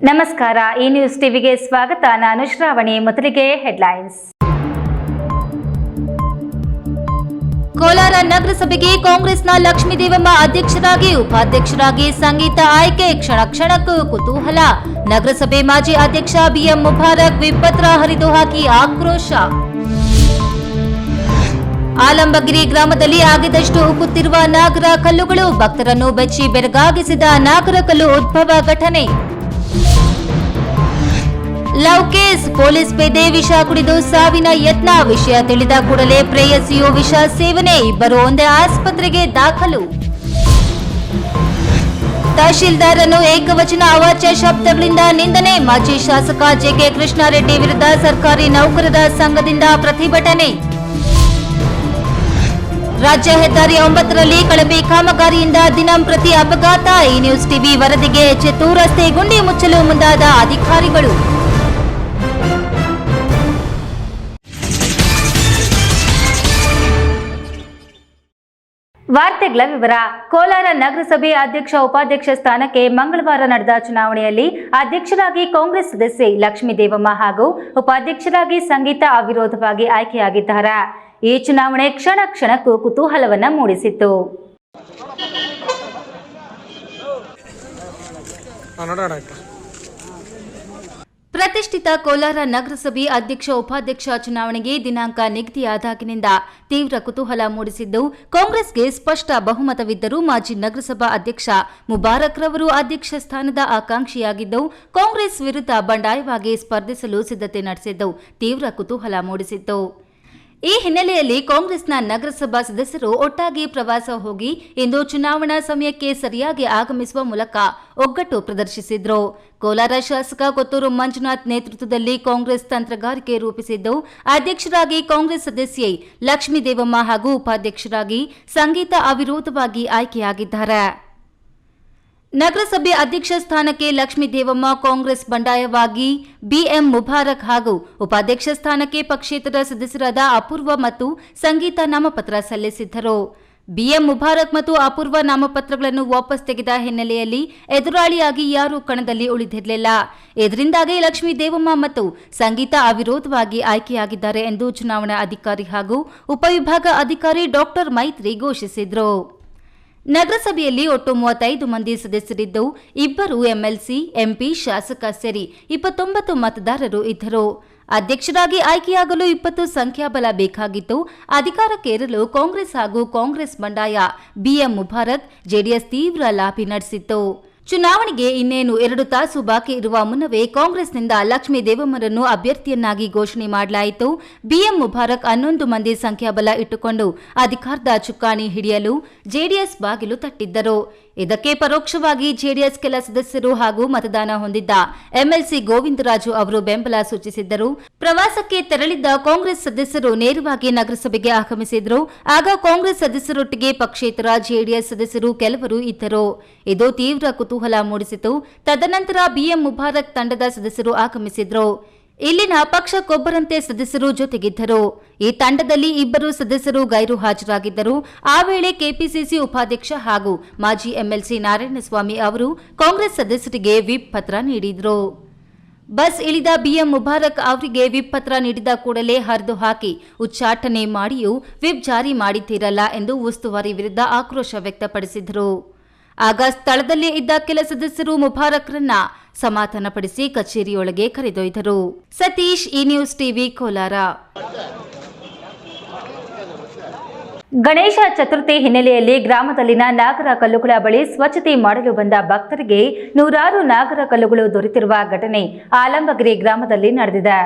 ನಮಸ್ಕಾರ, ಈ ನ್ಯೂಸ್ ಟಿವಿಗೆ ಸ್ವಾಗತ. ನಾನು ಶ್ರಾವಣಿ. ಮೊದಲಿಗೆ ಹೆಡ್ಲೈನ್ಸ್. ಕೋಲಾರ ನಗರಸಭೆಗೆ ಕಾಂಗ್ರೆಸ್ನ ಲಕ್ಷ್ಮೀದೇವಮ್ಮ ಅಧ್ಯಕ್ಷರಾಗಿ, ಉಪಾಧ್ಯಕ್ಷರಾಗಿ ಸಂಗೀತ ಆಯ್ಕೆ. ಕ್ಷಣ ಕ್ಷಣಕ್ಕೂ ಕುತೂಹಲ. ನಗರಸಭೆ ಮಾಜಿ ಅಧ್ಯಕ್ಷ ಬಿಎಂ ಮುಬಾರಕ್ ವಿಪತ್ರ ಹರಿದು ಹಾಕಿ ಆಕ್ರೋಶ. ಆಲಂಬಗಿರಿ ಗ್ರಾಮದಲ್ಲಿ ಆಗಿದಷ್ಟು ಉಕ್ಕುತ್ತಿರುವ ನಾಗರ ಕಲ್ಲುಗಳು. ಭಕ್ತರನ್ನು ಬೆಚ್ಚಿ ಬೆರಗಾಗಿಸಿದ ನಾಗರ ಕಲ್ಲು ಉದ್ಭವ ಘಟನೆ. ಲವ್ ಕೇಸ್, ಪೊಲೀಸ್ ಪೇದೆ ವಿಷ ಕುಡಿದು ಸಾವಿನ ಯತ್ನ. ವಿಷಯ ತಿಳಿದ ಕೂಡಲೇ ಪ್ರೇಯಸಿಯು ವಿಷ ಸೇವನೆ. ಇಬ್ಬರು ಒಂದೇ ಆಸ್ಪತ್ರೆಗೆ ದಾಖಲು. ತಹಶೀಲ್ದಾರನ್ನು ಏಕವಚನ ಅವಾಚ್ಯ ಶಬ್ದಗಳಿಂದ ನಿಂದನೆ. ಮಾಜಿ ಶಾಸಕ ಜೆಕೆ ಕೃಷ್ಣಾರೆಡ್ಡಿ ವಿರುದ್ಧ ಸರ್ಕಾರಿ ನೌಕರರ ಸಂಘದಿಂದ ಪ್ರತಿಭಟನೆ. ರಾಜ್ಯ ಹೆದ್ದಾರಿ 9ರಲ್ಲಿ ಕಳಪೆ ಕಾಮಗಾರಿಯಿಂದ ದಿನಂಪ್ರತಿ ಅಪಘಾತ. ಈ ನ್ಯೂಸ್ ಟಿವಿ ವರದಿಗೆ ಎಚ್ಚೆತ್ತು ರಸ್ತೆ ಗುಂಡಿ ಮುಚ್ಚಲು ಮುಂದಾದ ಅಧಿಕಾರಿಗಳು. ವಾರ್ತೆಗಳ ವಿವರ. ಕೋಲಾರ ನಗರಸಭೆ ಅಧ್ಯಕ್ಷ ಉಪಾಧ್ಯಕ್ಷ ಸ್ಥಾನಕ್ಕೆ ಮಂಗಳವಾರ ನಡೆದ ಚುನಾವಣೆಯಲ್ಲಿ ಅಧ್ಯಕ್ಷರಾಗಿ ಕಾಂಗ್ರೆಸ್ ಸದಸ್ಯೆ ಲಕ್ಷ್ಮೀದೇವಮ್ಮ ಹಾಗೂ ಉಪಾಧ್ಯಕ್ಷರಾಗಿ ಸಂಗೀತ ಅವಿರೋಧವಾಗಿ ಆಯ್ಕೆಯಾಗಿದ್ದಾರೆ. ಈ ಚುನಾವಣೆ ಕ್ಷಣ ಕ್ಷಣಕ್ಕೂ ಕುತೂಹಲವನ್ನ ಮೂಡಿಸಿತ್ತು. ಪ್ರತಿಷ್ಠಿತ ಕೋಲಾರ ನಗರಸಭೆ ಅಧ್ಯಕ್ಷ ಉಪಾಧ್ಯಕ್ಷ ಚುನಾವಣೆಗೆ ದಿನಾಂಕ ನಿಗದಿಯಾದಾಗಿನಿಂದ ತೀವ್ರ ಕುತೂಹಲ ಮೂಡಿಸಿದ್ದು, ಕಾಂಗ್ರೆಸ್ಗೆ ಸ್ಪಷ್ಟ ಬಹುಮತವಿದ್ದರೂ ಮಾಜಿ ನಗರಸಭಾ ಅಧ್ಯಕ್ಷ ಮುಬಾರಕ್ ರವರು ಅಧ್ಯಕ್ಷ ಸ್ಥಾನದ ಆಕಾಂಕ್ಷಿಯಾಗಿದ್ದು, ಕಾಂಗ್ರೆಸ್ ವಿರುದ್ಧ ಬಂಡಾಯವಾಗಿ ಸ್ಪರ್ಧಿಸಲು ಸಿದ್ಧತೆ ನಡೆಸಿದ್ದು ತೀವ್ರ ಕುತೂಹಲ ಮೂಡಿಸಿತ್ತು. ಈ ಹಿನ್ನೆಲೆಯಲ್ಲಿ ಕಾಂಗ್ರೆಸ್ನ ನಗರಸಭಾ ಸದಸ್ಯರು ಒಟ್ಟಾಗಿ ಪ್ರವಾಸ ಹೋಗಿ ಇಂದು ಚುನಾವಣಾ ಸಮಯಕ್ಕೆ ಸರಿಯಾಗಿ ಆಗಮಿಸುವ ಮೂಲಕ ಒಗ್ಗಟ್ಟು ಪ್ರದರ್ಶಿಸಿದ್ರು. ಕೋಲಾರ ಶಾಸಕ ಕೊತ್ತೂರು ಮಂಜುನಾಥ್ ನೇತೃತ್ವದಲ್ಲಿ ಕಾಂಗ್ರೆಸ್ ತಂತ್ರಗಾರಿಕೆ ರೂಪಿಸಿದ್ದು, ಅಧ್ಯಕ್ಷರಾಗಿ ಕಾಂಗ್ರೆಸ್ ಸದಸ್ಯೆ ಲಕ್ಷ್ಮೀದೇವಮ್ಮ ಹಾಗೂ ಉಪಾಧ್ಯಕ್ಷರಾಗಿ ಸಂಗೀತ ಅವಿರೋಧವಾಗಿ ಆಯ್ಕೆಯಾಗಿದ್ದಾರೆ. ನಗರಸಭೆ ಅಧ್ಯಕ್ಷ ಸ್ಥಾನಕ್ಕೆ ಲಕ್ಷ್ಮೀದೇವಮ್ಮ ಕಾಂಗ್ರೆಸ್ ಬಂಡಾಯವಾಗಿ ಬಿಎಂ ಮುಬಾರಕ್ ಹಾಗೂ ಉಪಾಧ್ಯಕ್ಷ ಸ್ಥಾನಕ್ಕೆ ಪಕ್ಷೇತರ ಸದಸ್ಯರಾದ ಅಪೂರ್ವ ಮತ್ತು ಸಂಗೀತ ನಾಮಪತ್ರ ಸಲ್ಲಿಸಿದ್ದರು. ಬಿಎಂ ಮುಬಾರಕ್ ಮತ್ತು ಅಪೂರ್ವ ನಾಮಪತ್ರಗಳನ್ನು ವಾಪಸ್ ತೆಗೆದ ಹಿನ್ನೆಲೆಯಲ್ಲಿ ಎದುರಾಳಿಯಾಗಿ ಯಾರೂ ಕಣದಲ್ಲಿ ಉಳಿದಿರಲಿಲ್ಲ. ಇದರಿಂದಾಗಿ ಲಕ್ಷ್ಮೀದೇವಮ್ಮ ಮತ್ತು ಸಂಗೀತ ಅವಿರೋಧವಾಗಿ ಆಯ್ಕೆಯಾಗಿದ್ದಾರೆ ಎಂದು ಚುನಾವಣಾ ಅಧಿಕಾರಿ ಹಾಗೂ ಉಪವಿಭಾಗ ಅಧಿಕಾರಿ ಡಾಕ್ಟರ್ ಮೈತ್ರಿ ಘೋಷಿಸಿದರು. ನಗರಸಭೆಯಲ್ಲಿ ಒಟ್ಟು 35 ಮಂದಿ ಸದಸ್ಯರಿದ್ದು, 2 ಎಂಎಲ್ಸಿ, ಎಂಪಿ, ಶಾಸಕ ಸೇರಿ 29 ಮತದಾರರು ಇದ್ದರು. ಅಧ್ಯಕ್ಷರಾಗಿ ಆಯ್ಕೆಯಾಗಲು 20 ಸಂಖ್ಯಾಬಲ ಬೇಕಾಗಿತ್ತು. ಅಧಿಕಾರಕ್ಕೇರಲು ಕಾಂಗ್ರೆಸ್ ಹಾಗೂ ಕಾಂಗ್ರೆಸ್ ಬಂಡಾಯ ಬಿಎಂ ಮುಬಾರಕ್ ಜೆಡಿಎಸ್ ತೀವ್ರ ಲಾಬಿ ನಡೆಸಿತ್ತು. ಚುನಾವಣೆಗೆ ಇನ್ನೇನು 2 ತಾಸು ಬಾಕಿ ಇರುವ ಮುನ್ನವೇ ಕಾಂಗ್ರೆಸ್ನಿಂದ ಲಕ್ಷ್ಮೀದೇವಮ್ಮರನ್ನು ಅಭ್ಯರ್ಥಿಯನ್ನಾಗಿ ಘೋಷಣೆ ಮಾಡಲಾಯಿತು. ಬಿಎಂ ಮುಬಾರಕ್ 11 ಮಂದಿ ಸಂಖ್ಯಾಬಲ ಇಟ್ಟುಕೊಂಡು ಅಧಿಕಾರದ ಚುಕ್ಕಾಣಿ ಹಿಡಿಯಲು ಜೆಡಿಎಸ್ ಬಾಗಿಲು ತಟ್ಟಿದ್ದರು. ಇದಕ್ಕೆ ಪರೋಕ್ಷವಾಗಿ ಜೆಡಿಎಸ್ ಕೆಲ ಸದಸ್ಯರು ಹಾಗೂ ಮತದಾನ ಹೊಂದಿದ್ದ ಎಂಎಲ್ಸಿ ಗೋವಿಂದರಾಜು ಅವರು ಬೆಂಬಲ ಸೂಚಿಸಿದ್ದರು. ಪ್ರವಾಸಕ್ಕೆ ತೆರಳಿದ್ದ ಕಾಂಗ್ರೆಸ್ ಸದಸ್ಯರು ನೇರವಾಗಿ ನಗರಸಭೆಗೆ ಆಗಮಿಸಿದ್ರು. ಆಗ ಕಾಂಗ್ರೆಸ್ ಸದಸ್ಯರೊಟ್ಟಿಗೆ ಪಕ್ಷೇತರ ಜೆಡಿಎಸ್ ಸದಸ್ಯರು ಕೆಲವರು ಇದ್ದರು. ಇದು ತೀವ್ರ ಕುತೂಹಲ ಮೂಡಿಸಿತು. ತದನಂತರ ಬಿಎಂ ಮುಬಾರಕ್ ತಂಡದ ಸದಸ್ಯರು ಆಗಮಿಸಿದ್ರು. ಇಲ್ಲಿನ ಪಕ್ಷಕ್ಕೊಬ್ಬರಂತೆ ಸದಸ್ಯರು ಜೊತೆಗಿದ್ದರು. ಈ ತಂಡದಲ್ಲಿ 2 ಸದಸ್ಯರು ಗೈರು ಹಾಜರಾಗಿದ್ದರು. ಆ ವೇಳೆ ಕೆಪಿಸಿಸಿ ಉಪಾಧ್ಯಕ್ಷ ಹಾಗೂ ಮಾಜಿ ಎಂಎಲ್ಸಿ ನಾರಾಯಣಸ್ವಾಮಿ ಅವರು ಕಾಂಗ್ರೆಸ್ ಸದಸ್ಯರಿಗೆ ವಿಪ್ ಪತ್ರ ನೀಡಿದರು. ಬಸ್ ಇಳಿದ ಬಿಎಂ ಮುಬಾರಕ್ ಅವರಿಗೆ ವಿಪ್ ಪತ್ರ ನೀಡಿದ ಕೂಡಲೇ ಹರಿದು ಹಾಕಿ ಉಚ್ಚಾಟನೆ ಮಾಡಿಯೂ ವಿಪ್ ಜಾರಿ ಮಾಡಿದ್ದೀರಲ್ಲ ಎಂದು ಉಸ್ತುವಾರಿ ವಿರುದ್ಧ ಆಕ್ರೋಶ ವ್ಯಕ್ತಪಡಿಸಿದರು. ಆಗ ಸ್ಥಳದಲ್ಲೇ ಇದ್ದ ಕೆಲ ಸದಸ್ಯರು ಮುಬಾರಕ್ರನ್ನ ಸಮಾಧಾನಪಡಿಸಿ ಕಚೇರಿಯೊಳಗೆ ಕರೆದೊಯ್ದರು. ಸತೀಶ್, ಈ ನ್ಯೂಸ್ ಟಿವಿ, ಕೋಲಾರ. ಗಣೇಶ ಚತುರ್ಥಿ ಹಿನ್ನೆಲೆಯಲ್ಲಿ ಗ್ರಾಮದಲ್ಲಿನ ನಾಗರ ಕಲ್ಲುಗಳ ಬಳಿ ಸ್ವಚ್ಛತೆ ಮಾಡಲು ಬಂದ ಭಕ್ತರಿಗೆ ನೂರಾರು ನಾಗರ ಕಲ್ಲುಗಳು ದೊರೆತಿರುವ ಘಟನೆ ಆಲಂಬಗಿರಿ ಗ್ರಾಮದಲ್ಲಿ ನಡೆದಿದೆ.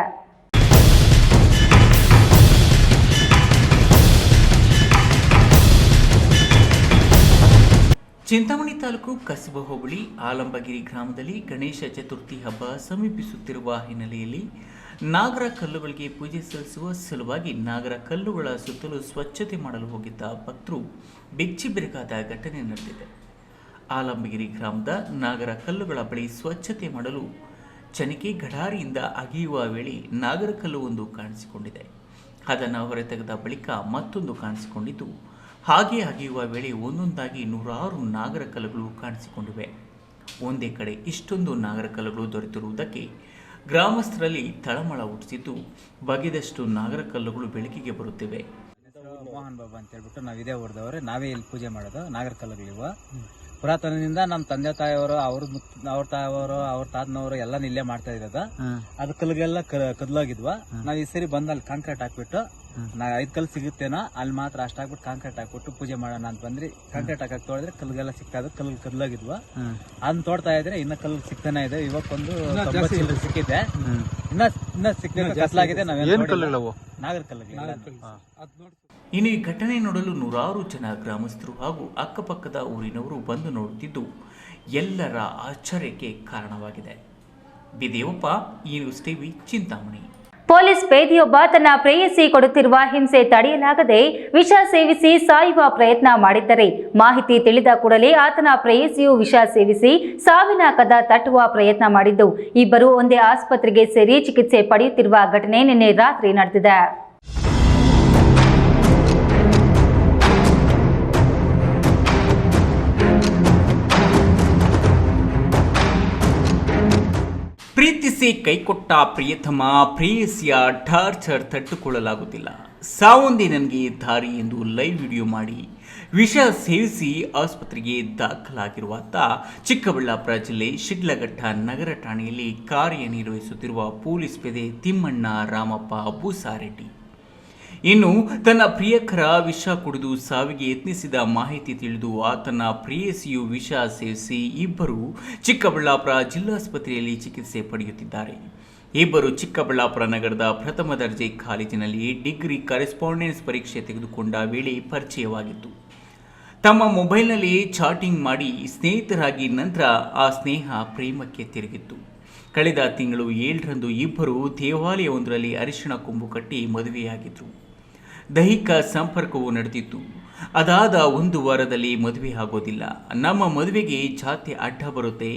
ಚಿಂತಾಮಣಿ ತಾಲೂಕು ಕಸಬಾ ಹೋಬಳಿ ಆಲಂಬಗಿರಿ ಗ್ರಾಮದಲ್ಲಿ ಗಣೇಶ ಚತುರ್ಥಿ ಹಬ್ಬ ಸಮೀಪಿಸುತ್ತಿರುವ ಹಿನ್ನೆಲೆಯಲ್ಲಿ ನಾಗರ ಕಲ್ಲುಗಳಿಗೆ ಪೂಜೆ ಸಲ್ಲಿಸುವ ಸಲುವಾಗಿ ನಾಗರ ಕಲ್ಲುಗಳ ಸುತ್ತಲೂ ಸ್ವಚ್ಛತೆ ಮಾಡಲು ಹೋಗಿದ್ದ ಭಕ್ತರು ಬೆಚ್ಚಿ ಬೆರಗಾದ ಘಟನೆ ನಡೆದಿದೆ. ಆಲಂಬಗಿರಿ ಗ್ರಾಮದ ನಾಗರ ಕಲ್ಲುಗಳ ಬಳಿ ಸ್ವಚ್ಛತೆ ಮಾಡಲು ಚನಿಕೆ ಗಡಾರಿಯಿಂದ ಅಗೆಯುವ ವೇಳೆ ನಾಗರ ಕಲ್ಲು ಒಂದು ಕಾಣಿಸಿಕೊಂಡಿದೆ. ಅದನ್ನು ಹೊರತೆಗೆದ ಬಳಿಕ ಮತ್ತೊಂದು ಕಾಣಿಸಿಕೊಂಡಿದ್ದು, ಹಾಗೆ ಅಗೆಯುವ ವೇಳೆ ಒಂದೊಂದಾಗಿ ನೂರಾರು ನಾಗರ ಕಲ್ಲುಗಳು ಕಾಣಿಸಿಕೊಂಡಿವೆ. ಒಂದೇ ಕಡೆ ಇಷ್ಟೊಂದು ನಾಗರಕಲ್ಲುಗಳು ದೊರೆತಿರುವುದಕ್ಕೆ ಗ್ರಾಮಸ್ಥರಲ್ಲಿ ತಳಮಳ ಹುಟ್ಟಿಸಿದ್ದು ಬಗೆದಷ್ಟು ನಾಗರಕಲ್ಲುಗಳು ಬೆಳಕಿಗೆ ಬರುತ್ತಿವೆ. ಮೋಹನ್ ಬಾಬಾ ಅಂತ ಹೇಳ್ಬಿಟ್ಟು ನಾವು ಇದೇ ಊರದವ್ರೆ, ನಾವೇ ಇಲ್ಲಿ ಪೂಜೆ ಮಾಡೋದು. ನಾಗರಕಲ್ಲುಗಳಿವ ಪುರಾತನದಿಂದ ನಮ್ಮ ತಂದೆ ತಾಯಿಯವರು ಅವ್ರ ತಾಯಿಯವರು ಅವ್ರ ತಾತನವರು ಎಲ್ಲ ಇಲ್ಲೇ ಮಾಡ್ತಾ ಇರೋದ. ಅದು ಕಲ್ಲಿಗೆಲ್ಲ ಕದ್ಲಾಗಿದ್ವ. ನಾವ್ ಈ ಸರಿ ಬಂದ್ ಅಲ್ಲಿ ಕಾಂಕ್ರೀಟ್ ಹಾಕ್ಬಿಟ್ಟು 5 ಕಲ್ಲು ಸಿಗುತ್ತೇನೋ ಅಲ್ಲಿ ಮಾತ್ರ ಅಷ್ಟ ಹಾಕ್ಬಿಟ್ಟು ಕಾಂಕ್ರೀಟ್ ಹಾಕ್ಬಿಟ್ಟು ಪೂಜೆ ಮಾಡೋಣ ಅಂತ ಬಂದ್ರಿ. ಕಾಂಕ್ರೀಟ್ ಹಾಕಕ್ ತೋಡಿದ್ರೆ ಕಲ್ಲಿಗೆಲ್ಲ ಸಿಗ್ತಾ ಇದ್ ಕಲ್ಲು ಕದ್ಲಾಗಿದ್ವ. ಅದನ್ನ ತೋಡ್ತಾ ಇದ್ರೆ ಇನ್ನ ಕಲ್ಲು ಸಿಗ್ತಾನೆ ಇದೆ. ಇವಕ್ಕೊಂದು 90 ಚಿಲ್ಲರೆ ಸಿಕ್ಕಿದೆ. ಇನ್ನ ಸಿಕ್ಕ ಕತ್ಲಾಗಿದೆ. ನಾಗರಕಲ್ಲುಗಳು. ಇನ್ನು ಈ ಘಟನೆ ನೋಡಲು ನೂರಾರು ಜನ ಗ್ರಾಮಸ್ಥರು ಹಾಗೂ ಅಕ್ಕಪಕ್ಕದ ಊರಿನವರು ಬಂದು ನೋಡುತ್ತಿದ್ದು ಎಲ್ಲರ ಆಶ್ಚರ್ಯಕ್ಕೆ ಕಾರಣವಾಗಿದೆ. ಬಿದೇವಪ್ಪ, ಈ ನ್ಯೂಸ್ ಟಿವಿ, ಚಿಂತಾಮಣಿ. ಪೊಲೀಸ್ ಪೇದೆಯೊಬ್ಬ ತನ್ನ ಪ್ರೇಯಸಿ ಕೊಡುತ್ತಿರುವ ಹಿಂಸೆ ತಡೆಯಲಾಗದೆ ವಿಷ ಸೇವಿಸಿ ಸಾಯುವ ಪ್ರಯತ್ನ ಮಾಡಿದ್ದರೆ ಮಾಹಿತಿ ತಿಳಿದ ಕೂಡಲೇ ಆತನ ಪ್ರೇಯಸಿಯು ವಿಷ ಸೇವಿಸಿ ಸಾವಿನ ಕದ ತಟ್ಟುವ ಪ್ರಯತ್ನ ಮಾಡಿದ್ದು ಇಬ್ಬರು ಒಂದೇ ಆಸ್ಪತ್ರೆಗೆ ಸೇರಿ ಚಿಕಿತ್ಸೆ ಪಡೆಯುತ್ತಿರುವ ಘಟನೆ ನಿನ್ನೆ ರಾತ್ರಿ ನಡೆದಿದೆ. ಪ್ರೀತಿಸಿ ಕೈಕೊಟ್ಟ ಪ್ರಿಯತಮ ಪ್ರೇಯಸಿಯ ಟಾರ್ಚರ್ ತಟ್ಟುಕೊಳ್ಳಲಾಗುತ್ತಿಲ್ಲ. ಸಾವೊಂದೇ ನನಗೆ ದಾರಿ ಎಂದು ಲೈವ್ ವಿಡಿಯೋ ಮಾಡಿ ವಿಷ ಸೇವಿಸಿ ಆಸ್ಪತ್ರೆಗೆ ದಾಖಲಾಗಿರುವಾತ ಚಿಕ್ಕಬಳ್ಳಾಪುರ ಜಿಲ್ಲೆ ಶಿಡ್ಲಘಟ್ಟ ನಗರ ಠಾಣೆಯಲ್ಲಿ ಕಾರ್ಯನಿರ್ವಹಿಸುತ್ತಿರುವ ಪೊಲೀಸ್ ಪೇದೆ ತಿಮ್ಮಣ್ಣ ರಾಮಪ್ಪ ಬೂಸಾರೆಡ್ಡಿ. ಇನ್ನು ತನ್ನ ಪ್ರಿಯಕರ ವಿಷ ಕುಡಿದು ಸಾವಿಗೆ ಯತ್ನಿಸಿದ ಮಾಹಿತಿ ತಿಳಿದು ಆತನ ಪ್ರೇಯಸಿಯು ವಿಷ ಸೇವಿಸಿ ಇಬ್ಬರು ಚಿಕ್ಕಬಳ್ಳಾಪುರ ಜಿಲ್ಲಾಸ್ಪತ್ರೆಯಲ್ಲಿ ಚಿಕಿತ್ಸೆ ಪಡೆಯುತ್ತಿದ್ದಾರೆ. ಇಬ್ಬರು ಚಿಕ್ಕಬಳ್ಳಾಪುರ ನಗರದ ಪ್ರಥಮ ದರ್ಜೆ ಕಾಲೇಜಿನಲ್ಲಿ ಡಿಗ್ರಿ ಕರೆಸ್ಪಾಂಡೆನ್ಸ್ ಪರೀಕ್ಷೆ ತೆಗೆದುಕೊಂಡ ವೇಳೆ ಪರಿಚಯವಾಗಿತ್ತು. ತಮ್ಮ ಮೊಬೈಲ್ನಲ್ಲಿ ಚಾಟಿಂಗ್ ಮಾಡಿ ಸ್ನೇಹಿತರಾಗಿ ನಂತರ ಆ ಸ್ನೇಹ ಪ್ರೇಮಕ್ಕೆ ತಿರುಗಿತ್ತು. ಕಳೆದ ತಿಂಗಳು 7ರಂದು ಇಬ್ಬರು ದೇವಾಲಯವೊಂದರಲ್ಲಿ ಅರಿಶಿಣ ಕೊಂಬು ಕಟ್ಟಿ ಮದುವೆಯಾಗಿದ್ದರು. ದೈಹಿಕ ಸಂಪರ್ಕವು ನಡೆದಿತ್ತು. ಅದಾದ 1 ವಾರದಲ್ಲಿ ಮದುವೆ ಆಗೋದಿಲ್ಲ, ನಮ್ಮ ಮದುವೆಗೆ ಜಾತಿ ಅಡ್ಡ ಬರುತ್ತೆ,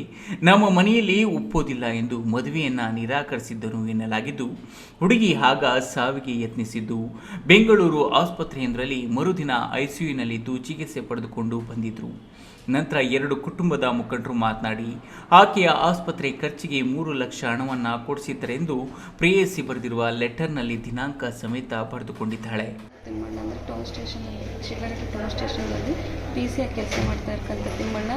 ನಮ್ಮ ಮನೆಯಲ್ಲಿ ಒಪ್ಪೋದಿಲ್ಲ ಎಂದು ಮದುವೆಯನ್ನು ನಿರಾಕರಿಸಿದ್ದನು ಎನ್ನಲಾಗಿದ್ದು, ಹುಡುಗಿ ಆಗ ಸಾವಿಗೆ ಯತ್ನಿಸಿದ್ದು ಬೆಂಗಳೂರು ಆಸ್ಪತ್ರೆಯೊಂದರಲ್ಲಿ ಮರುದಿನ ಐಸಿಯುನಲ್ಲಿದ್ದು ಚಿಕಿತ್ಸೆ ಪಡೆದುಕೊಂಡು ಬಂದಿದ್ದರು. ನಂತರ 2 ಕುಟುಂಬದ ಮುಖಂಡರು ಮಾತನಾಡಿ ಆಕೆಯ ಆಸ್ಪತ್ರೆ ಖರ್ಚಿಗೆ 3 ಲಕ್ಷ ಹಣವನ್ನು ಕೊಡಿಸಿದ್ದರೆಂದು ಪ್ರೇಯಸಿ ಬರೆದಿರುವ ಲೆಟರ್ನಲ್ಲಿ ದಿನಾಂಕ ಸಮೇತ ಬರೆದುಕೊಂಡಿದ್ದಾಳೆ. ತಿಮ್ಮಣ್ಣ ಅಂದರೆ ಟೌನ್ ಸ್ಟೇಷನಲ್ಲಿ, ಶಿಡ್ಲಘಟ್ಟ ಟೌನ್ ಸ್ಟೇಷನಲ್ಲಿ PC ಆಗಿ ಕೆಲಸ ಮಾಡ್ತಾ ಇರ್ತಕ್ಕಂಥ ತಿಮ್ಮಣ್ಣ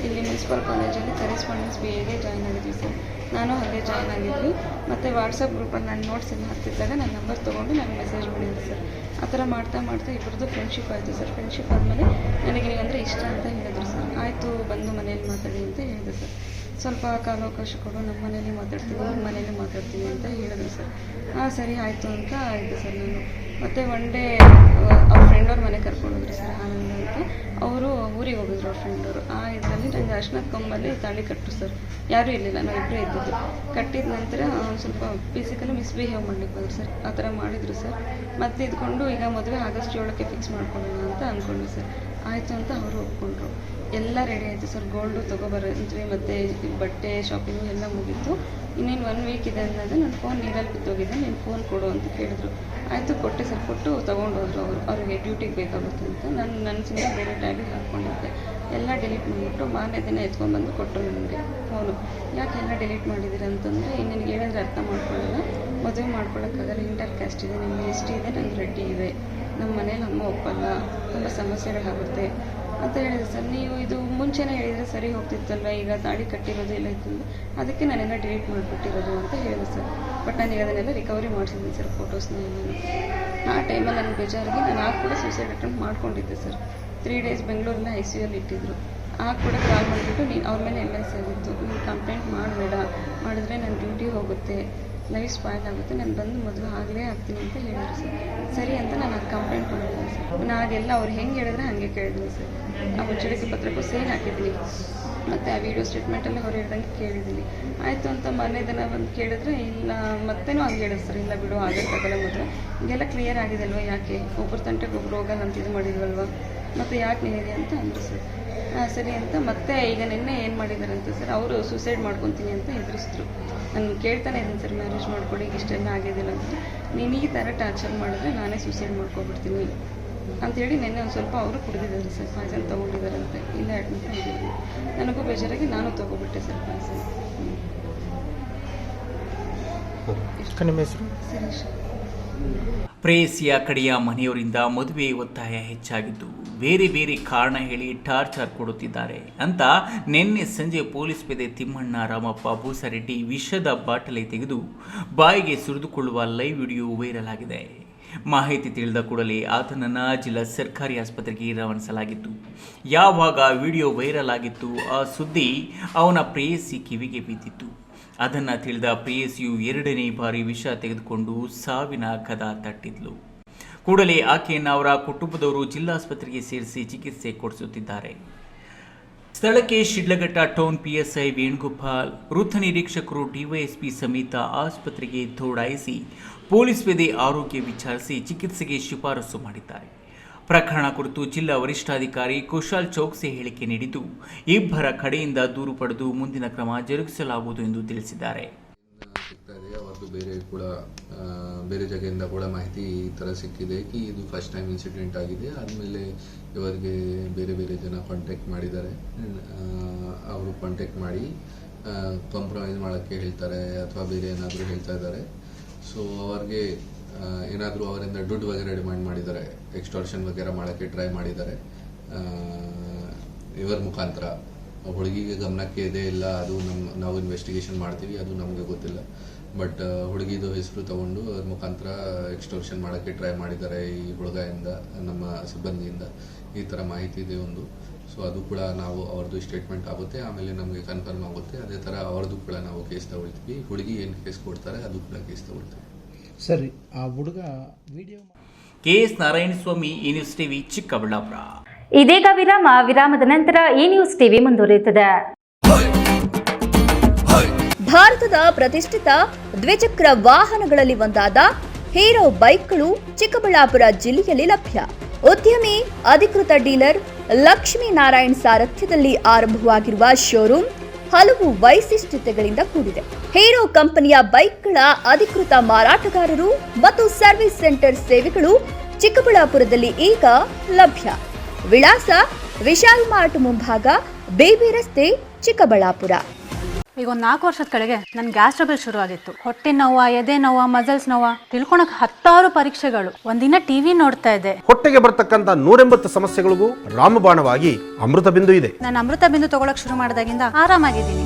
ಇಲ್ಲಿ ಮುನ್ಸಿಪಲ್ ಕಾಲೇಜಲ್ಲಿ ಕರೆಸ್ಪಾಂಡೆನ್ಸ್ BAಗೆ ಜಾಯ್ನ್ ಆಗಿದ್ವಿ ಸರ್. ನಾನು ಅಲ್ಲೇ ಜಾಯ್ನ್ ಆಗಿದ್ವಿ. ಮತ್ತು ವಾಟ್ಸಪ್ ಗ್ರೂಪಲ್ಲಿ ನಾನು ನೋಟ್ಸ್ ಎಲ್ಲ ಹಾಕ್ತಿದ್ದಾಗ ನನ್ನ ನಂಬರ್ ತೊಗೊಂಡು ನನಗೆ ಮೆಸೇಜ್ ಮಾಡಿದ್ದೆ ಸರ್. ಆ ಥರ ಮಾಡ್ತಾ ಇಬ್ಬರದ್ದು ಫ್ರೆಂಡ್ಶಿಪ್ ಆಯಿತು ಸರ್. ಫ್ರೆಂಡ್ಶಿಪ್ ಆದಮೇಲೆ ನನಗೆ ನೀವಂದರೆ ಇಷ್ಟ ಅಂತ ಹೇಳಿದ್ರು ಸರ್. ಆಯಿತು, ಬಂದು ಮನೇಲಿ ಮಾತಾಡಿ ಅಂತ ಹೇಳಿದೆ ಸರ್. ಸ್ವಲ್ಪ ಕಾಲಾವಕಾಶ ಕೊಡು, ನಮ್ಮ ಮನೇಲಿ ಮಾತಾಡ್ತೀನಿ, ನಿಮ್ಮ ಮನೇಲಿ ಮಾತಾಡ್ತೀನಿ ಅಂತ ಹೇಳಿದ್ರು ಸರ್. ಸರಿ ಆಯಿತು ಅಂತ ಆಯಿತು ಸರ್. ನಾನು ಮತ್ತು ಒನ್ ಡೇ ಅವ್ರ ಫ್ರೆಂಡವ್ರ ಮನೆ ಕರ್ಕೊಂಡು ಹೋದ್ರಿ ಸರ್, ಆನಂದ ಅಂತ. ಅವರು ಊರಿಗೆ ಹೋಗಿದ್ರು ಅವ್ರ ಫ್ರೆಂಡವರು. ಇದರಲ್ಲಿ ನನಗೆ ಅರ್ಶಿನದ ಕೊಂಬಲ್ಲಿ ತಾಳಿ ಕಟ್ಟು ಸರ್. ಯಾರೂ ಇರಲಿಲ್ಲ, ನಾವು ಇಬ್ಬರೇ ಇದ್ದಿದ್ದು. ಕಟ್ಟಿದ ನಂತರ ಸ್ವಲ್ಪ ಫಿಸಿಕಲಿ ಮಿಸ್ಬಿಹೇವ್ ಮಾಡಲಿಕ್ಕೆ ಹೋದ್ರು ಸರ್. ಆ ಥರ ಮಾಡಿದರು ಸರ್. ಮತ್ತೆ ಇದ್ಕೊಂಡು ಈಗ ಮದುವೆ ಆಗಸ್ಟ್ 7ಕ್ಕೆ ಫಿಕ್ಸ್ ಮಾಡ್ಕೊಳ್ಳೋಣ ಅಂತ ಅಂದ್ಕೊಂಡ್ವಿ ಸರ್. ಆಯಿತು ಅಂತ ಅವರು ಒಪ್ಕೊಂಡ್ರು. ಎಲ್ಲ ರೆಡಿ ಆಯಿತು ಸರ್. ಗೋಲ್ಡು ತೊಗೊಬರಂದ್ವಿ, ಮತ್ತು ಬಟ್ಟೆ ಶಾಪಿಂಗು ಎಲ್ಲ ಮುಗೀತು. ಇನ್ನೇನು 1 ವೀಕ್ ಇದೆ ಅನ್ನೋದು. ನನ್ನ ಫೋನ್ ನೀರಲ್ಲಿ ಬಿದ್ದೋಗಿದೆ, ನೀನು ಫೋನ್ ಕೊಡು ಅಂತ ಕೇಳಿದ್ರು. ಆಯಿತು, ಕೊಟ್ಟೆ ಸರ್. ಕೊಟ್ಟು ತೊಗೊಂಡು ಹೋದ್ರು ಅವ್ರಿಗೆ ಡ್ಯೂಟಿಗೆ ಬೇಕಾಗುತ್ತೆ ಅಂತ. ನನ್ನ ಸಿಂಗಲ್ ಬೇರೆ ಟ್ಯಾಗಿಗೆ ಹಾಕ್ಕೊಂಡಿದ್ದೆ. ಎಲ್ಲ ಡಿಲೀಟ್ ಮಾಡಿಬಿಟ್ಟು ಮಾರನೇ ದಿನ ಎತ್ಕೊಂಡ್ಬಂದು ಕೊಟ್ಟರು ನನಗೆ ಫೋನು. ಯಾಕೆ ಎಲ್ಲ ಡಿಲೀಟ್ ಮಾಡಿದ್ದೀರ ಅಂತಂದರೆ, ನಿನಗೆ ಹೇಳಿದ್ರೆ ಅರ್ಥ ಮಾಡ್ಕೊಳ್ಳಲ್ಲ, ಮದುವೆ ಮಾಡ್ಕೊಳ್ಳೋಕ್ಕಾಗಲ್ಲ, ಇಂಟರ್ ಕ್ಯಾಸ್ಟ್ ಇದೆ, ನಿಮಗೆ ಎಸ್ ಟಿ ಇದೆ, ನಂಗೆ ರೆಡ್ಡಿ ಇದೆ, ನಮ್ಮ ಮನೇಲಿ ಅಮ್ಮ ಒಪ್ಪಲ್ಲ, ತುಂಬ ಸಮಸ್ಯೆಗಳಾಗುತ್ತೆ ಅಂತ ಹೇಳಿದೆ ಸರ್. ನೀವು ಇದು ಮುಂಚೆನೇ ಹೇಳಿದರೆ ಸರಿ ಹೋಗ್ತಿತ್ತಲ್ವ, ಈಗ ತಾಳಿ ಕಟ್ಟಿರೋದು ಎಲ್ಲ ಇತ್ತಲ್ಲ, ಅದಕ್ಕೆ ನಾನೆಲ್ಲ ಡಿಲೀಟ್ ಮಾಡಿಬಿಟ್ಟಿರೋದು ಅಂತ ಹೇಳಿದೆ ಸರ್. ಬಟ್ ನಾನೀಗ ಅದನ್ನೆಲ್ಲ ರಿಕವರಿ ಮಾಡಿಸಿದ್ದೀನಿ ಸರ್, ಫೋಟೋಸ್ನ ಎಲ್ಲನೂ. ಆ ಟೈಮಲ್ಲಿ ನನಗೆ ಬೇಜಾರಾಗಿ ನಾನು ಕೂಡ ಸೂಸೈಡ್ ಅಟೆಂಪ್ಟ್ ಮಾಡ್ಕೊಂಡಿದ್ದೆ ಸರ್. 3 ಡೇಸ್ ಬೆಂಗಳೂರಿನ ICUಯಲ್ಲಿ ಇಟ್ಟಿದ್ರು. ಕೂಡ ಕಾಲ್ ಮಾಡಿಬಿಟ್ಟು ನೀನು ಅವ್ರ ಮೇಲೆ MS ಆಗಿತ್ತು, ನೀನು ಕಂಪ್ಲೇಂಟ್ ಮಾಡಬೇಡ, ಮಾಡಿದ್ರೆ ನನ್ನ ಡ್ಯೂಟಿ ಹೋಗುತ್ತೆ, ಲೈಫ್ ಸ್ಪಾಯ್ಲ್ ಆಗುತ್ತೆ, ನಾನು ಬಂದು ಮದುವೆ ಆಗಲೇ ಆಗ್ತೀನಿ ಅಂತ ಹೇಳಿದ್ರು ಸರ್. ಸರಿ ಅಂತ ನಾನು ಅದು ಕಂಪ್ಲೇಂಟ್ ಮಾಡಿದ್ದೀನಿ ಸರ್. ನಾಗೆಲ್ಲ ಅವ್ರು ಹೆಂಗೆ ಹೇಳಿದ್ರೆ ಹಾಗೆ ಕೇಳಿದ್ದೀನಿ ಸರ್. ಆ ಮುಚ್ಚಳಿಕೆ ಪತ್ರಕ್ಕೂ ಸೇಲ್ ಹಾಕಿದ್ದೀನಿ, ಮತ್ತು ಆ ವಿಡಿಯೋ ಸ್ಟೇಟ್ಮೆಂಟಲ್ಲಿ ಅವ್ರು ಹೇಳ್ದಂಗೆ ಕೇಳಿದ್ದೀನಿ. ಆಯಿತು ಅಂತ ಮನೆ ದಿನ ಬಂದು ಕೇಳಿದ್ರೆ ಇಲ್ಲ, ಮತ್ತೇನೂ ಹಂಗೆ ಹೇಳಿದ್ರು ಸರ್. ಇಲ್ಲ ಬಿಡು, ಆಗೋಕ್ಕಾಗಲ್ಲ ಮದುವೆ, ಹಿಂಗೆಲ್ಲ ಕ್ಲಿಯರ್ ಆಗಿದೆ ಅಲ್ವ, ಯಾಕೆ ಒಬ್ಬರು ತಂಟೆಗೆ ಒಬ್ರು ಹೋಗಲ್ಲ ಅಂತ ಇದು ಮಾಡಿದ್ವಲ್ವ, ಮತ್ತು ಯಾಕೆ ನೀನಿದೆ ಅಂತ ಅಂದರು ಸರ್. ಸರಿ ಅಂತ ಮತ್ತೆ ಈಗ ನಿನ್ನೆ ಏನು ಮಾಡಿದ್ದಾರೆ ಅಂತ ಸರ್, ಅವರು ಸೂಸೈಡ್ ಮಾಡ್ಕೊತೀನಿ ಅಂತ ಹೆದರಿಸಿದ್ರು. ನಾನು ಕೇಳ್ತಾನೆ ಇದ್ದೀನಿ ಸರ್, ಮ್ಯಾರೇಜ್ ಮಾಡ್ಕೊಳ್ಳಿ, ಇಷ್ಟೆಲ್ಲ ಆಗಿದ್ದಿಲ್ಲ ಅಂತ. ನೀನು ಈ ಥರ ಟಾರ್ಚರ್ ಮಾಡಿದ್ರೆ ನಾನೇ ಸೂಸೈಡ್ ಮಾಡ್ಕೊಬಿಡ್ತೀನಿ, ಅಂಥೇಳಿ ನಿನ್ನೆ ಒಂದು ಸ್ವಲ್ಪ ಅವರು ಕುಡಿದಿದ್ದಾರೆ ಸರ್, ಪಾಯ್ಸನ್ ತೊಗೊಂಡಿದ್ದಾರಂತೆ, ಇಲ್ಲೇ ಅಡ್ಮಿಟ್ ಆಗಿದ್ವಿ. ನನಗೂ ಬೇಜಾರಾಗಿ ನಾನು ತೊಗೊಬಿಟ್ಟೆ ಸರ್ ಪಾಯ್ಸನ್. ನಿಮ್ಮ ಹೆಸರು? ಶಿರೀಶ್. ಪ್ರೇಯಸಿಯ ಕಡೆಯ ಮನೆಯವರಿಂದ ಮದುವೆ ಒತ್ತಾಯ ಹೆಚ್ಚಾಗಿದ್ದು ಬೇರೆ ಬೇರೆ ಕಾರಣ ಹೇಳಿ ಟಾರ್ಚರ್ ಕೊಡುತ್ತಿದ್ದಾರೆ ಅಂತ ನಿನ್ನೆ ಸಂಜೆ ಪೊಲೀಸ್ ಪೇದೆ ತಿಮ್ಮಣ್ಣ ರಾಮಪ್ಪ ಭೂಸರೆಡ್ಡಿ ವಿಷದ ಬಾಟಲಿ ತೆಗೆದು ಬಾಯಿಗೆ ಸುರಿದುಕೊಳ್ಳುವ ಲೈವ್ ವಿಡಿಯೋ ವೈರಲ್ ಆಗಿದೆ. ಮಾಹಿತಿ ತಿಳಿದ ಕೂಡಲೇ ಆತನನ್ನು ಜಿಲ್ಲಾ ಸರ್ಕಾರಿ ಆಸ್ಪತ್ರೆಗೆ ರವಾನಿಸಲಾಗಿತ್ತು. ಯಾವಾಗ ವಿಡಿಯೋ ವೈರಲ್ ಆಗಿತ್ತು ಆ ಸುದ್ದಿ ಅವನ ಪ್ರೇಯಸಿ ಕಿವಿಗೆ ಬಿದ್ದಿತ್ತು. ಅದನ್ನು ತಿಳಿದ ಪ್ರೇಯಸಿಯು 2ನೇ ಬಾರಿ ವಿಷ ತೆಗೆದುಕೊಂಡು ಸಾವಿನ ಕದ ತಟ್ಟಿದ್ಲು. ಕೂಡಲೇ ಆಕೆಯನ್ನು ಅವರ ಕುಟುಂಬದವರು ಜಿಲ್ಲಾಸ್ಪತ್ರೆಗೆ ಸೇರಿಸಿ ಚಿಕಿತ್ಸೆ ಕೊಡಿಸುತ್ತಿದ್ದಾರೆ. ಸ್ಥಳಕ್ಕೆ ಶಿಡ್ಲಘಟ್ಟ ಟೌನ್ PSI ವೇಣುಗೋಪಾಲ್, ವೃತ್ತ ನಿರೀಕ್ಷಕರು ಡಿವೈಎಸ್ಪಿ ಸಮೇತ ಆಸ್ಪತ್ರೆಗೆ ದೌಡಾಯಿಸಿ ಪೊಲೀಸ್ ಪೇದೆ ಆರೋಗ್ಯ ವಿಚಾರಿಸಿ ಚಿಕಿತ್ಸೆಗೆ ಶಿಫಾರಸು ಮಾಡಿದ್ದಾರೆ. ಪ್ರಕರಣ ಕುರಿತು ಜಿಲ್ಲಾ ವರಿಷ್ಠಾಧಿಕಾರಿ ಕುಶಾಲ್ ಚೌಕ್ಸಿ ಹೇಳಿಕೆ ನೀಡಿದ್ದು ಇಬ್ಬರ ಕಡೆಯಿಂದ ದೂರು ಪಡೆದು ಮುಂದಿನ ಕ್ರಮ ಜರುಗಿಸಲಾಗುವುದು ಎಂದು ತಿಳಿಸಿದ್ದಾರೆ. ಅವರದ್ದು ಬೇರೆ ಜಾಗದಿಂದ ಕೂಡ ಮಾಹಿತಿ ಈ ಥರ ಸಿಕ್ಕಿದೆ ಕಿ ಇದು ಫಸ್ಟ್ ಟೈಮ್ ಇನ್ಸಿಡೆಂಟ್ ಆಗಿದೆ. ಆದಮೇಲೆ ಇವರಿಗೆ ಬೇರೆ ಬೇರೆ ಜನ ಕಾಂಟ್ಯಾಕ್ಟ್ ಮಾಡಿದ್ದಾರೆ. ಅವರು ಕಾಂಟ್ಯಾಕ್ಟ್ ಮಾಡಿ ಕಾಂಪ್ರಮೈಸ್ ಮಾಡೋಕ್ಕೆ ಹೇಳ್ತಾರೆ ಅಥವಾ ಬೇರೆ ಏನಾದರೂ ಹೇಳ್ತಾ ಇದ್ದಾರೆ. ಸೊ ಅವ್ರಿಗೆ ಏನಾದರೂ ಅವರಿಂದ ದುಡ್ಡು ವಗೇರೆ ಡಿಮ್ಯಾಂಡ್ ಮಾಡಿದ್ದಾರೆ, ಎಕ್ಸ್ಟಾರ್ಷನ್ ವಗೇರೆ ಮಾಡೋಕ್ಕೆ ಟ್ರೈ ಮಾಡಿದ್ದಾರೆ. ಇವರ ಮುಖಾಂತರ ಹುಡುಗಿಗೆ ಗಮನಕ್ಕೆ ಇದೆ ಇಲ್ಲ, ಅದು ನಾವು ಇನ್ವೆಸ್ಟಿಗೇಷನ್ ಮಾಡ್ತೀವಿ, ಅದು ನಮಗೆ ಗೊತ್ತಿಲ್ಲ. ಬಟ್ ಹುಡುಗಿದು ಹೆಸರು ತಗೊಂಡು ಅವ್ರ ಮುಖಾಂತರ ಎಕ್ಸ್ಟಾರ್ಷನ್ ಮಾಡೋಕ್ಕೆ ಟ್ರೈ ಮಾಡಿದ್ದಾರೆ ಈ ಹುಡುಗಿಯಿಂದ, ನಮ್ಮ ಸಿಬ್ಬಂದಿಯಿಂದ. ಈ ಥರ ಮಾಹಿತಿ ಇದೆ ಒಂದು. ಸೊ ಅದು ಕೂಡ ನಾವು ಅವ್ರದ್ದು ಸ್ಟೇಟ್ಮೆಂಟ್ ಆಗುತ್ತೆ, ಆಮೇಲೆ ನಮಗೆ ಕನ್ಫರ್ಮ್ ಆಗುತ್ತೆ. ಅದೇ ಥರ ಅವ್ರದ್ದು ಕೂಡ ನಾವು ಕೇಸ್ ತಗೊಳ್ತೀವಿ. ಹುಡುಗಿ ಏನು ಕೇಸ್ ಕೊಡ್ತಾರೆ ಅದು ಕೂಡ ಕೇಸ್ ತಗೊಳ್ತೀವಿ. ಸರಿ, ಆ ಹುಡುಗ ವಿಡಿಯೋ KS ನಾರಾಯಣಸ್ವಾಮಿ, ಈ ನ್ಯೂಸ್ ಟಿವಿ, ಚಿಕ್ಕಬಳ್ಳಾಪುರ. ಇದೀಗ ವಿರಾಮದ ನಂತರ ಈ ನ್ಯೂಸ್ ಟಿವಿ ಮುಂದುವರಿಯುತ್ತದೆ. ಭಾರತದ ಪ್ರತಿಷ್ಠಿತ ದ್ವಿಚಕ್ರ ವಾಹನಗಳಲ್ಲಿ ಒಂದಾದ ಹೀರೋ ಬೈಕ್ಗಳು ಚಿಕ್ಕಬಳ್ಳಾಪುರ ಜಿಲ್ಲೆಯಲ್ಲಿ ಲಭ್ಯ. ಉದ್ಯಮಿ ಅಧಿಕೃತ ಡೀಲರ್ ಲಕ್ಷ್ಮೀನಾರಾಯಣ್ ಸಾರಥ್ಯದಲ್ಲಿ ಆರಂಭವಾಗಿರುವ ಶೋರೂಮ್ ಹಲವು ವೈಶಿಷ್ಟ್ಯತೆಗಳಿಂದ ಕೂಡಿದೆ. ಹೀರೋ ಕಂಪನಿಯ ಬೈಕ್ಗಳ ಅಧಿಕೃತ ಮಾರಾಟಗಾರರು ಮತ್ತು ಸರ್ವಿಸ್ ಸೆಂಟರ್ ಸೇವೆಗಳು ಚಿಕ್ಕಬಳ್ಳಾಪುರದಲ್ಲಿ ಈಗ ಲಭ್ಯ. ವಿಳಾಸ ವಿಶಾಲ್ ಮಾರ್ಟ್ ಮುಂಭಾಗ, ಬೇಬಿ ರಸ್ತೆ, ಚಿಕ್ಕಬಳ್ಳಾಪುರ. ಈಗ ಒಂದು 4 ವರ್ಷದ ಕೆಳಗೆ ನನ್ನ ಗ್ಯಾಸ್ ಟ್ರಬಲ್ ಶುರು ಆಗಿತ್ತು. ಹೊಟ್ಟೆ ನೋವ, ಎದೆ ನೋವ, ಮಸಲ್ಸ್ ನೋವ, ತಿಳ್ಕೊಳಕ್ 10 ಪರೀಕ್ಷೆಗಳು. ಒಂದಿನ ಟಿವಿ ನೋಡ್ತಾ ಇದ್ದೆ. ಹೊಟ್ಟೆಗೆ ಬರ್ತಕ್ಕಂತ 180 ಸಮಸ್ಯೆಗಳಿಗೂ ರಾಮಬಾಣವಾಗಿ ಅಮೃತ ಬಿಂದು ಇದೆ. ನಾನು ಅಮೃತ ಬಿಂದು ತಗೊಳಕ್ ಶುರು ಮಾಡಿದಾಗಿಂದ ಆರಾಮಾಗಿದ್ದೀನಿ.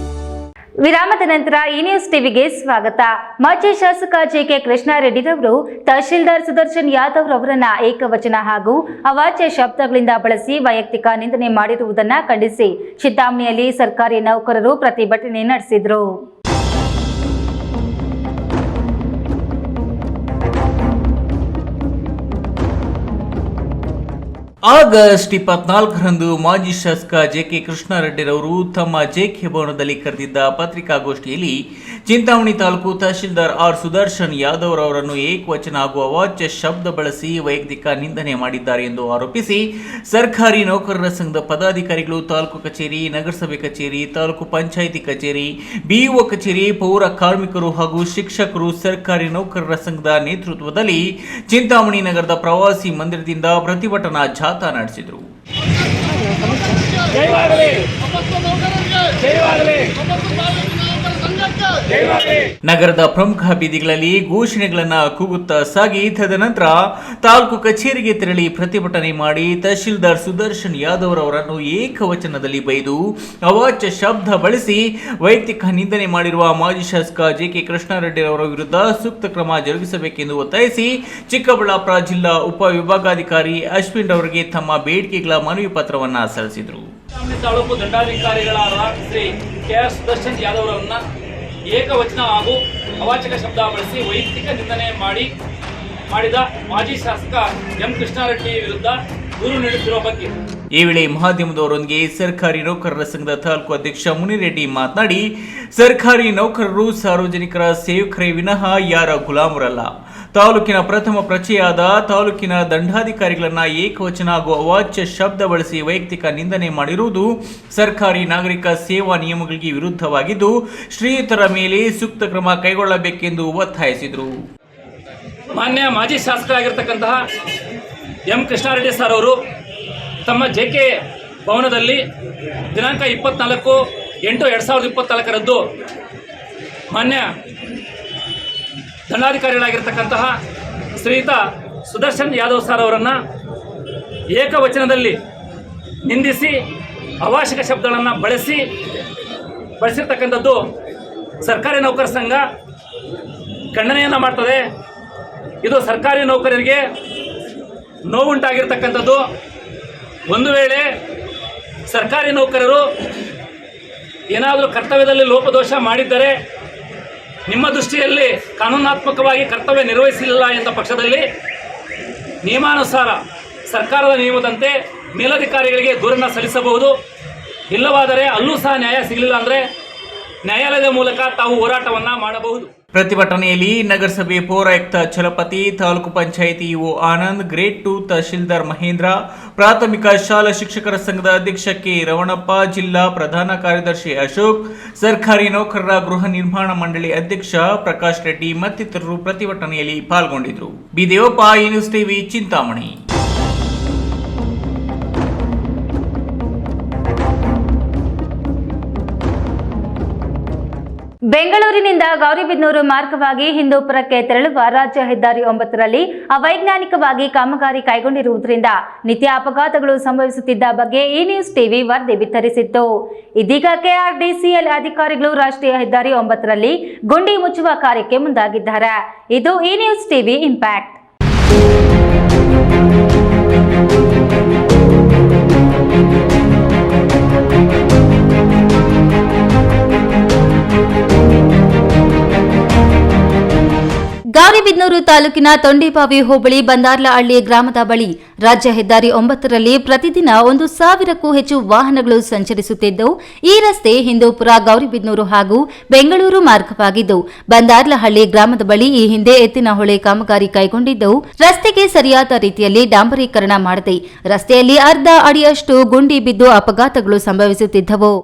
ವಿರಾಮದ ನಂತರ ಈ ನ್ಯೂಸ್ ಟಿವಿಗೆ ಸ್ವಾಗತ. ಮಾಜಿ ಶಾಸಕ JK ಕೃಷ್ಣಾರೆಡ್ಡಿರವರು ತಹಶೀಲ್ದಾರ್ ಸುದರ್ಶನ್ ಯಾದವ್ ಅವರನ್ನ ಏಕವಚನ ಹಾಗೂ ಅವಾಚ್ಯ ಶಬ್ದಗಳಿಂದ ಬಳಸಿ ವೈಯಕ್ತಿಕ ನಿಂದನೆ ಮಾಡಿರುವುದನ್ನು ಖಂಡಿಸಿ ಚಿಂತಾಮಣಿಯಲ್ಲಿ ಸರ್ಕಾರಿ ನೌಕರರು ಪ್ರತಿಭಟನೆ ನಡೆಸಿದರು. ಆಗಸ್ಟ್ 24ರಂದು ಮಾಜಿ ಶಾಸಕ JK ಕೃಷ್ಣಾರೆಡ್ಡಿರವರು ತಮ್ಮ JK ಭವನದಲ್ಲಿ ಕರೆದಿದ್ದ ಪತ್ರಿಕಾಗೋಷ್ಠಿಯಲ್ಲಿ ಚಿಂತಾಮಣಿ ತಾಲೂಕು ತಹಶೀಲ್ದಾರ್ ಸುದರ್ಶನ್ ಯಾದವ್ ಅವರನ್ನು ಏಕವಚನ ಹಾಗೂ ಅವಾಚ್ಯ ಶಬ್ದ ಬಳಸಿ ವೈಯಕ್ತಿಕ ನಿಂದನೆ ಮಾಡಿದ್ದಾರೆ ಎಂದು ಆರೋಪಿಸಿ ಸರ್ಕಾರಿ ನೌಕರರ ಸಂಘದ ಪದಾಧಿಕಾರಿಗಳು ತಾಲೂಕು ಕಚೇರಿ, ನಗರಸಭೆ ಕಚೇರಿ, ತಾಲೂಕು ಪಂಚಾಯಿತಿ ಕಚೇರಿ, BO ಕಚೇರಿ, ಪೌರ ಕಾರ್ಮಿಕರು ಹಾಗೂ ಶಿಕ್ಷಕರು ಸರ್ಕಾರಿ ನೌಕರರ ಸಂಘದ ನೇತೃತ್ವದಲ್ಲಿ ಚಿಂತಾಮಣಿ ನಗರದ ಪ್ರವಾಸಿ ಮಂದಿರದಿಂದ ಪ್ರತಿಭಟನಾ ಜಾಥಾ ನಡೆಸಿದರು. ನಗರದ ಪ್ರಮುಖ ಬೀದಿಗಳಲ್ಲಿ ಘೋಷಣೆಗಳನ್ನು ಕೂಗುತ್ತಾ ಸಾಗಿ ತದನಂತರ ತಾಲೂಕು ಕಚೇರಿಗೆ ತೆರಳಿ ಪ್ರತಿಭಟನೆ ಮಾಡಿ ತಹಶೀಲ್ದಾರ್ ಸುದರ್ಶನ್ ಯಾದವ್ ಅವರನ್ನು ಏಕವಚನದಲ್ಲಿ ಬೈದು ಅವಾಚ್ಯ ಶಬ್ದ ಬಳಸಿ ವೈಯಕ್ತಿಕ ನಿಂದನೆ ಮಾಡಿರುವ ಮಾಜಿ ಶಾಸಕ JK ಕೃಷ್ಣಾರೆಡ್ಡಿ ಅವರ ವಿರುದ್ಧ ಸೂಕ್ತ ಕ್ರಮ ಜರುಗಿಸಬೇಕೆಂದು ಒತ್ತಾಯಿಸಿ ಚಿಕ್ಕಬಳ್ಳಾಪುರ ಜಿಲ್ಲಾ ಉಪ ವಿಭಾಗಾಧಿಕಾರಿ ಅಶ್ವಿನ್ ಅವರಿಗೆ ತಮ್ಮ ಬೇಡಿಕೆಗಳ ಮನವಿ ಪತ್ರವನ್ನು ಸಲ್ಲಿಸಿದರು. ತಾಲೂಕು ದಂಡಾಧಿಕಾರಿಗಳಾದ ಶ್ರೀ KS ಸುದರ್ಶನ್ ಯಾದವ್ ಅವರನ್ನ ಏಕವಚನ ಹಾಗೂ ಅವಾಚಕ ಶಬ್ದ ಬಳಸಿ ವೈಯಕ್ತಿಕ ನಿಂದನೆ ಮಾಡಿದ ಮಾಜಿ ಶಾಸಕ M ಕೃಷ್ಣಾರೆಡ್ಡಿ ವಿರುದ್ಧ ದೂರು ನೀಡುತ್ತಿರುವ ಬಗ್ಗೆ ಈ ವೇಳೆ ಮಾಧ್ಯಮದವರೊಂದಿಗೆ ಸರ್ಕಾರಿ ನೌಕರರ ಸಂಘದ ತಾಲೂಕು ಅಧ್ಯಕ್ಷ ಮುನಿರೆಡ್ಡಿ ಮಾತನಾಡಿ, ಸರ್ಕಾರಿ ನೌಕರರು ಸಾರ್ವಜನಿಕರ ಸೇವಕರೇ ವಿನಃ ಯಾರ ಗುಲಾಮರಲ್ಲ. ತಾಲೂಕಿನ ಪ್ರಥಮ ಪ್ರಜೆಯಾದ ತಾಲೂಕಿನ ದಂಡಾಧಿಕಾರಿಗಳನ್ನ ಏಕವಚನ ಹಾಗೂ ಅವಾಚ್ಯ ಶಬ್ದ ಬಳಸಿ ವೈಯಕ್ತಿಕ ನಿಂದನೆ ಮಾಡಿರುವುದು ಸರ್ಕಾರಿ ನಾಗರಿಕ ಸೇವಾ ನಿಯಮಗಳಿಗೆ ವಿರುದ್ಧವಾಗಿದ್ದು ಶ್ರೀಯುತರ ಮೇಲೆ ಸೂಕ್ತ ಕ್ರಮ ಕೈಗೊಳ್ಳಬೇಕೆಂದು ಒತ್ತಾಯಿಸಿದರು. ಮಾನ್ಯ ಮಾಜಿ ಶಾಸಕರಾಗಿರ್ತಕ್ಕಂತಹ ಎಂ ಕೃಷ್ಣಾರೆಡ್ಡಿ ಸರ್ ಅವರು ತಮ್ಮ JK ಭವನದಲ್ಲಿ ದಿನಾಂಕ 24/8/2024 ಮಾನ್ಯ ದಂಡಾಧಿಕಾರಿಗಳಾಗಿರ್ತಕ್ಕಂತಹ ಶ್ರೀಯುತ ಸುದರ್ಶನ್ ಯಾದವ್ ಸರ್ ಅವರನ್ನು ಏಕವಚನದಲ್ಲಿ ನಿಂದಿಸಿ ಅವಾಚ್ಯ ಶಬ್ದಗಳನ್ನು ಬಳಸಿರ್ತಕ್ಕಂಥದ್ದು ಸರ್ಕಾರಿ ನೌಕರ ಸಂಘ ಖಂಡನೆಯನ್ನು ಮಾಡ್ತದೆ. ಇದು ಸರ್ಕಾರಿ ನೌಕರರಿಗೆ ನೋವುಂಟಾಗಿರ್ತಕ್ಕಂಥದ್ದು. ಒಂದು ವೇಳೆ ಸರ್ಕಾರಿ ನೌಕರರು ಏನಾದರೂ ಕರ್ತವ್ಯದಲ್ಲಿ ಲೋಪದೋಷ ಮಾಡಿದ್ದರೆ, ನಿಮ್ಮ ದೃಷ್ಟಿಯಲ್ಲಿ ಕಾನೂನಾತ್ಮಕವಾಗಿ ಕರ್ತವ್ಯ ನಿರ್ವಹಿಸಲಿಲ್ಲ ಎಂದ ಪಕ್ಷದಲ್ಲಿ ನಿಯಮಾನುಸಾರ ಸರ್ಕಾರದ ನಿಯಮದಂತೆ ಮೇಲಧಿಕಾರಿಗಳಿಗೆ ದೂರನ್ನು ಸಲ್ಲಿಸಬಹುದು. ಇಲ್ಲವಾದರೆ ಅಲ್ಲೂ ಸಹ ನ್ಯಾಯ ಸಿಗಲಿಲ್ಲ ಅಂದರೆ ನ್ಯಾಯಾಲಯದ ಮೂಲಕ ತಾವು ಹೋರಾಟವನ್ನು ಮಾಡಬಹುದು. ಪ್ರತಿಭಟನೆಯಲ್ಲಿ ನಗರಸಭೆ ಪೌರಾಯುಕ್ತ ಚಲಪತಿ, ತಾಲೂಕು ಪಂಚಾಯಿತಿ ಇಒ ಆನಂದ್, ಗ್ರೇಡ್ 2 ತಹಶೀಲ್ದಾರ್ ಮಹೇಂದ್ರ, ಪ್ರಾಥಮಿಕ ಶಾಲಾ ಶಿಕ್ಷಕರ ಸಂಘದ ಅಧ್ಯಕ್ಷ ಕೆ ರವಣಪ್ಪ, ಜಿಲ್ಲಾ ಪ್ರಧಾನ ಕಾರ್ಯದರ್ಶಿ ಅಶೋಕ್, ಸರ್ಕಾರಿ ನೌಕರರ ಗೃಹ ನಿರ್ಮಾಣ ಮಂಡಳಿ ಅಧ್ಯಕ್ಷ ಪ್ರಕಾಶ್ ರೆಡ್ಡಿ ಮತ್ತಿತರರು ಪ್ರತಿಭಟನೆಯಲ್ಲಿ ಪಾಲ್ಗೊಂಡಿದ್ದರು. B Devappa, news TV, Chintamani. ಬೆಂಗಳೂರಿನಿಂದ ಗೌರಿಬಿದನೂರು ಮಾರ್ಗವಾಗಿ ಹಿಂದೂಪುರಕ್ಕೆ ತೆರಳುವ ರಾಜ್ಯ ಹೆದ್ದಾರಿ 9ರಲ್ಲಿ ಅವೈಜ್ಞಾನಿಕವಾಗಿ ಕಾಮಗಾರಿ ಕೈಗೊಂಡಿರುವುದರಿಂದ ನಿತ್ಯ ಅಪಘಾತಗಳು ಸಂಭವಿಸುತ್ತಿದ್ದ ಬಗ್ಗೆ ಈ ನ್ಯೂಸ್ ಟಿವಿ ವರದಿ ಬಿತ್ತರಿಸಿತ್ತು. ಇದೀಗ KRDCL ಅಧಿಕಾರಿಗಳು ರಾಷ್ಟ್ರೀಯ ಹೆದ್ದಾರಿ 9ರಲ್ಲಿ ಗುಂಡಿ ಮುಚ್ಚುವ ಕಾರ್ಯಕ್ಕೆ ಮುಂದಾಗಿದ್ದಾರೆ. ಇದು ಈ ನ್ಯೂಸ್ ಟಿವಿ ಇಂಪ್ಯಾಕ್ಟ್. ಗೌರಿಬಿದನೂರು ತಾಲೂಕಿನ ತೊಂಡಿಬಾವಿ ಹೋಬಳಿ ಬಂದಾರ್ಲಹಳ್ಳಿ ಗ್ರಾಮದ ಬಳಿ ರಾಜ್ಯ ಹೆದ್ದಾರಿ 9ರಲ್ಲಿ ಪ್ರತಿದಿನ 1,000ಕ್ಕೂ ಹೆಚ್ಚು ವಾಹನಗಳು ಸಂಚರಿಸುತ್ತಿದ್ದು, ಈ ರಸ್ತೆ ಹಿಂದೂಪುರ, ಗೌರಿಬಿದನೂರು ಹಾಗೂ ಬೆಂಗಳೂರು ಮಾರ್ಗವಾಗಿದ್ದು, ಬಂದಾರ್ಲಹಳ್ಳಿ ಗ್ರಾಮದ ಬಳಿ ಈ ಹಿಂದೆ ಎತ್ತಿನ ಹೊಳೆ ಕಾಮಗಾರಿ ಕೈಗೊಂಡಿದ್ದು, ರಸ್ತೆಗೆ ಸರಿಯಾದ ರೀತಿಯಲ್ಲಿ ಡಾಂಬರೀಕರಣ ಮಾಡದೆ ರಸ್ತೆಯಲ್ಲಿ ಅರ್ಧ ಅಡಿಯಷ್ಟು ಗುಂಡಿ ಬಿದ್ದು ಅಪಘಾತಗಳು ಸಂಭವಿಸುತ್ತಿದ್ದವು.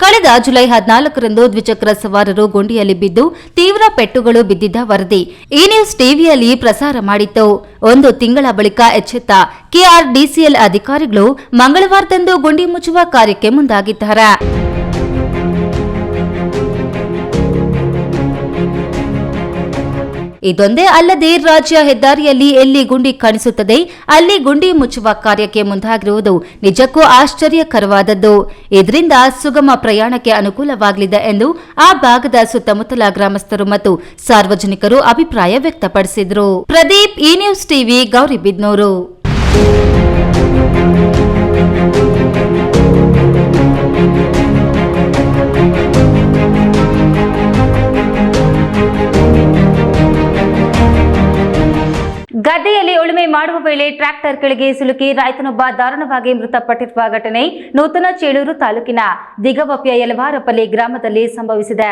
ಕಳೆದ ಜುಲೈ 14ರಂದು ದ್ವಿಚಕ್ರ ಸವಾರರು ಗುಂಡಿಯಲ್ಲಿ ಬಿದ್ದು ತೀವ್ರ ಪೆಟ್ಟುಗಳು ಬಿದ್ದಿದ್ದ ವರದಿ ಈ ನ್ಯೂಸ್ ಟಿವಿಯಲ್ಲಿ ಪ್ರಸಾರ ಮಾಡಿತ್ತು. 1 ತಿಂಗಳ ಬಳಿಕ ಎಚ್ಚೆತ್ತ KRDCL ಅಧಿಕಾರಿಗಳು ಮಂಗಳವಾರದಂದು ಗುಂಡಿ ಮುಚ್ಚುವ ಕಾರ್ಯಕ್ಕೆ ಮುಂದಾಗಿದ್ದಾರೆ. ಇದೊಂದೇ ಅಲ್ಲದೆ ರಾಜ್ಯ ಹೆದ್ದಾರಿಯಲ್ಲಿ ಎಲ್ಲಿ ಗುಂಡಿ ಕಾಣಿಸುತ್ತದೆ ಅಲ್ಲಿ ಗುಂಡಿ ಮುಚ್ಚುವ ಕಾರ್ಯಕ್ಕೆ ಮುಂದಾಗಿರುವುದು ನಿಜಕ್ಕೂ ಆಶ್ಚರ್ಯಕರವಾದದ್ದು. ಇದರಿಂದ ಸುಗಮ ಪ್ರಯಾಣಕ್ಕೆ ಅನುಕೂಲವಾಗಲಿದೆ ಎಂದು ಆ ಭಾಗದ ಸುತ್ತಮುತ್ತಲ ಗ್ರಾಮಸ್ಥರು ಮತ್ತು ಸಾರ್ವಜನಿಕರು ಅಭಿಪ್ರಾಯ ವ್ಯಕ್ತಪಡಿಸಿದರು. ಪ್ರದೀಪ್, ಈ ನ್ಯೂಸ್ ಟಿವಿ, ಗೌರಿಬಿದನೂರು. ಗದ್ದೆಯಲ್ಲಿ ಉಳುಮೆ ಮಾಡುವ ವೇಳೆ ಟ್ರ್ಯಾಕ್ಟರ್ ಕೆಳಗೆ ಸಿಲುಕಿ ರೈತನೊಬ್ಬ ದಾರುಣವಾಗಿ ಮೃತಪಟ್ಟಿರುವ ಘಟನೆ ನೂತನ ಚೇಳೂರು ತಾಲೂಕಿನ ದಿಗವಪ್ಯ ಯಲವಾರಪಲ್ಲಿ ಗ್ರಾಮದಲ್ಲಿ ಸಂಭವಿಸಿದೆ.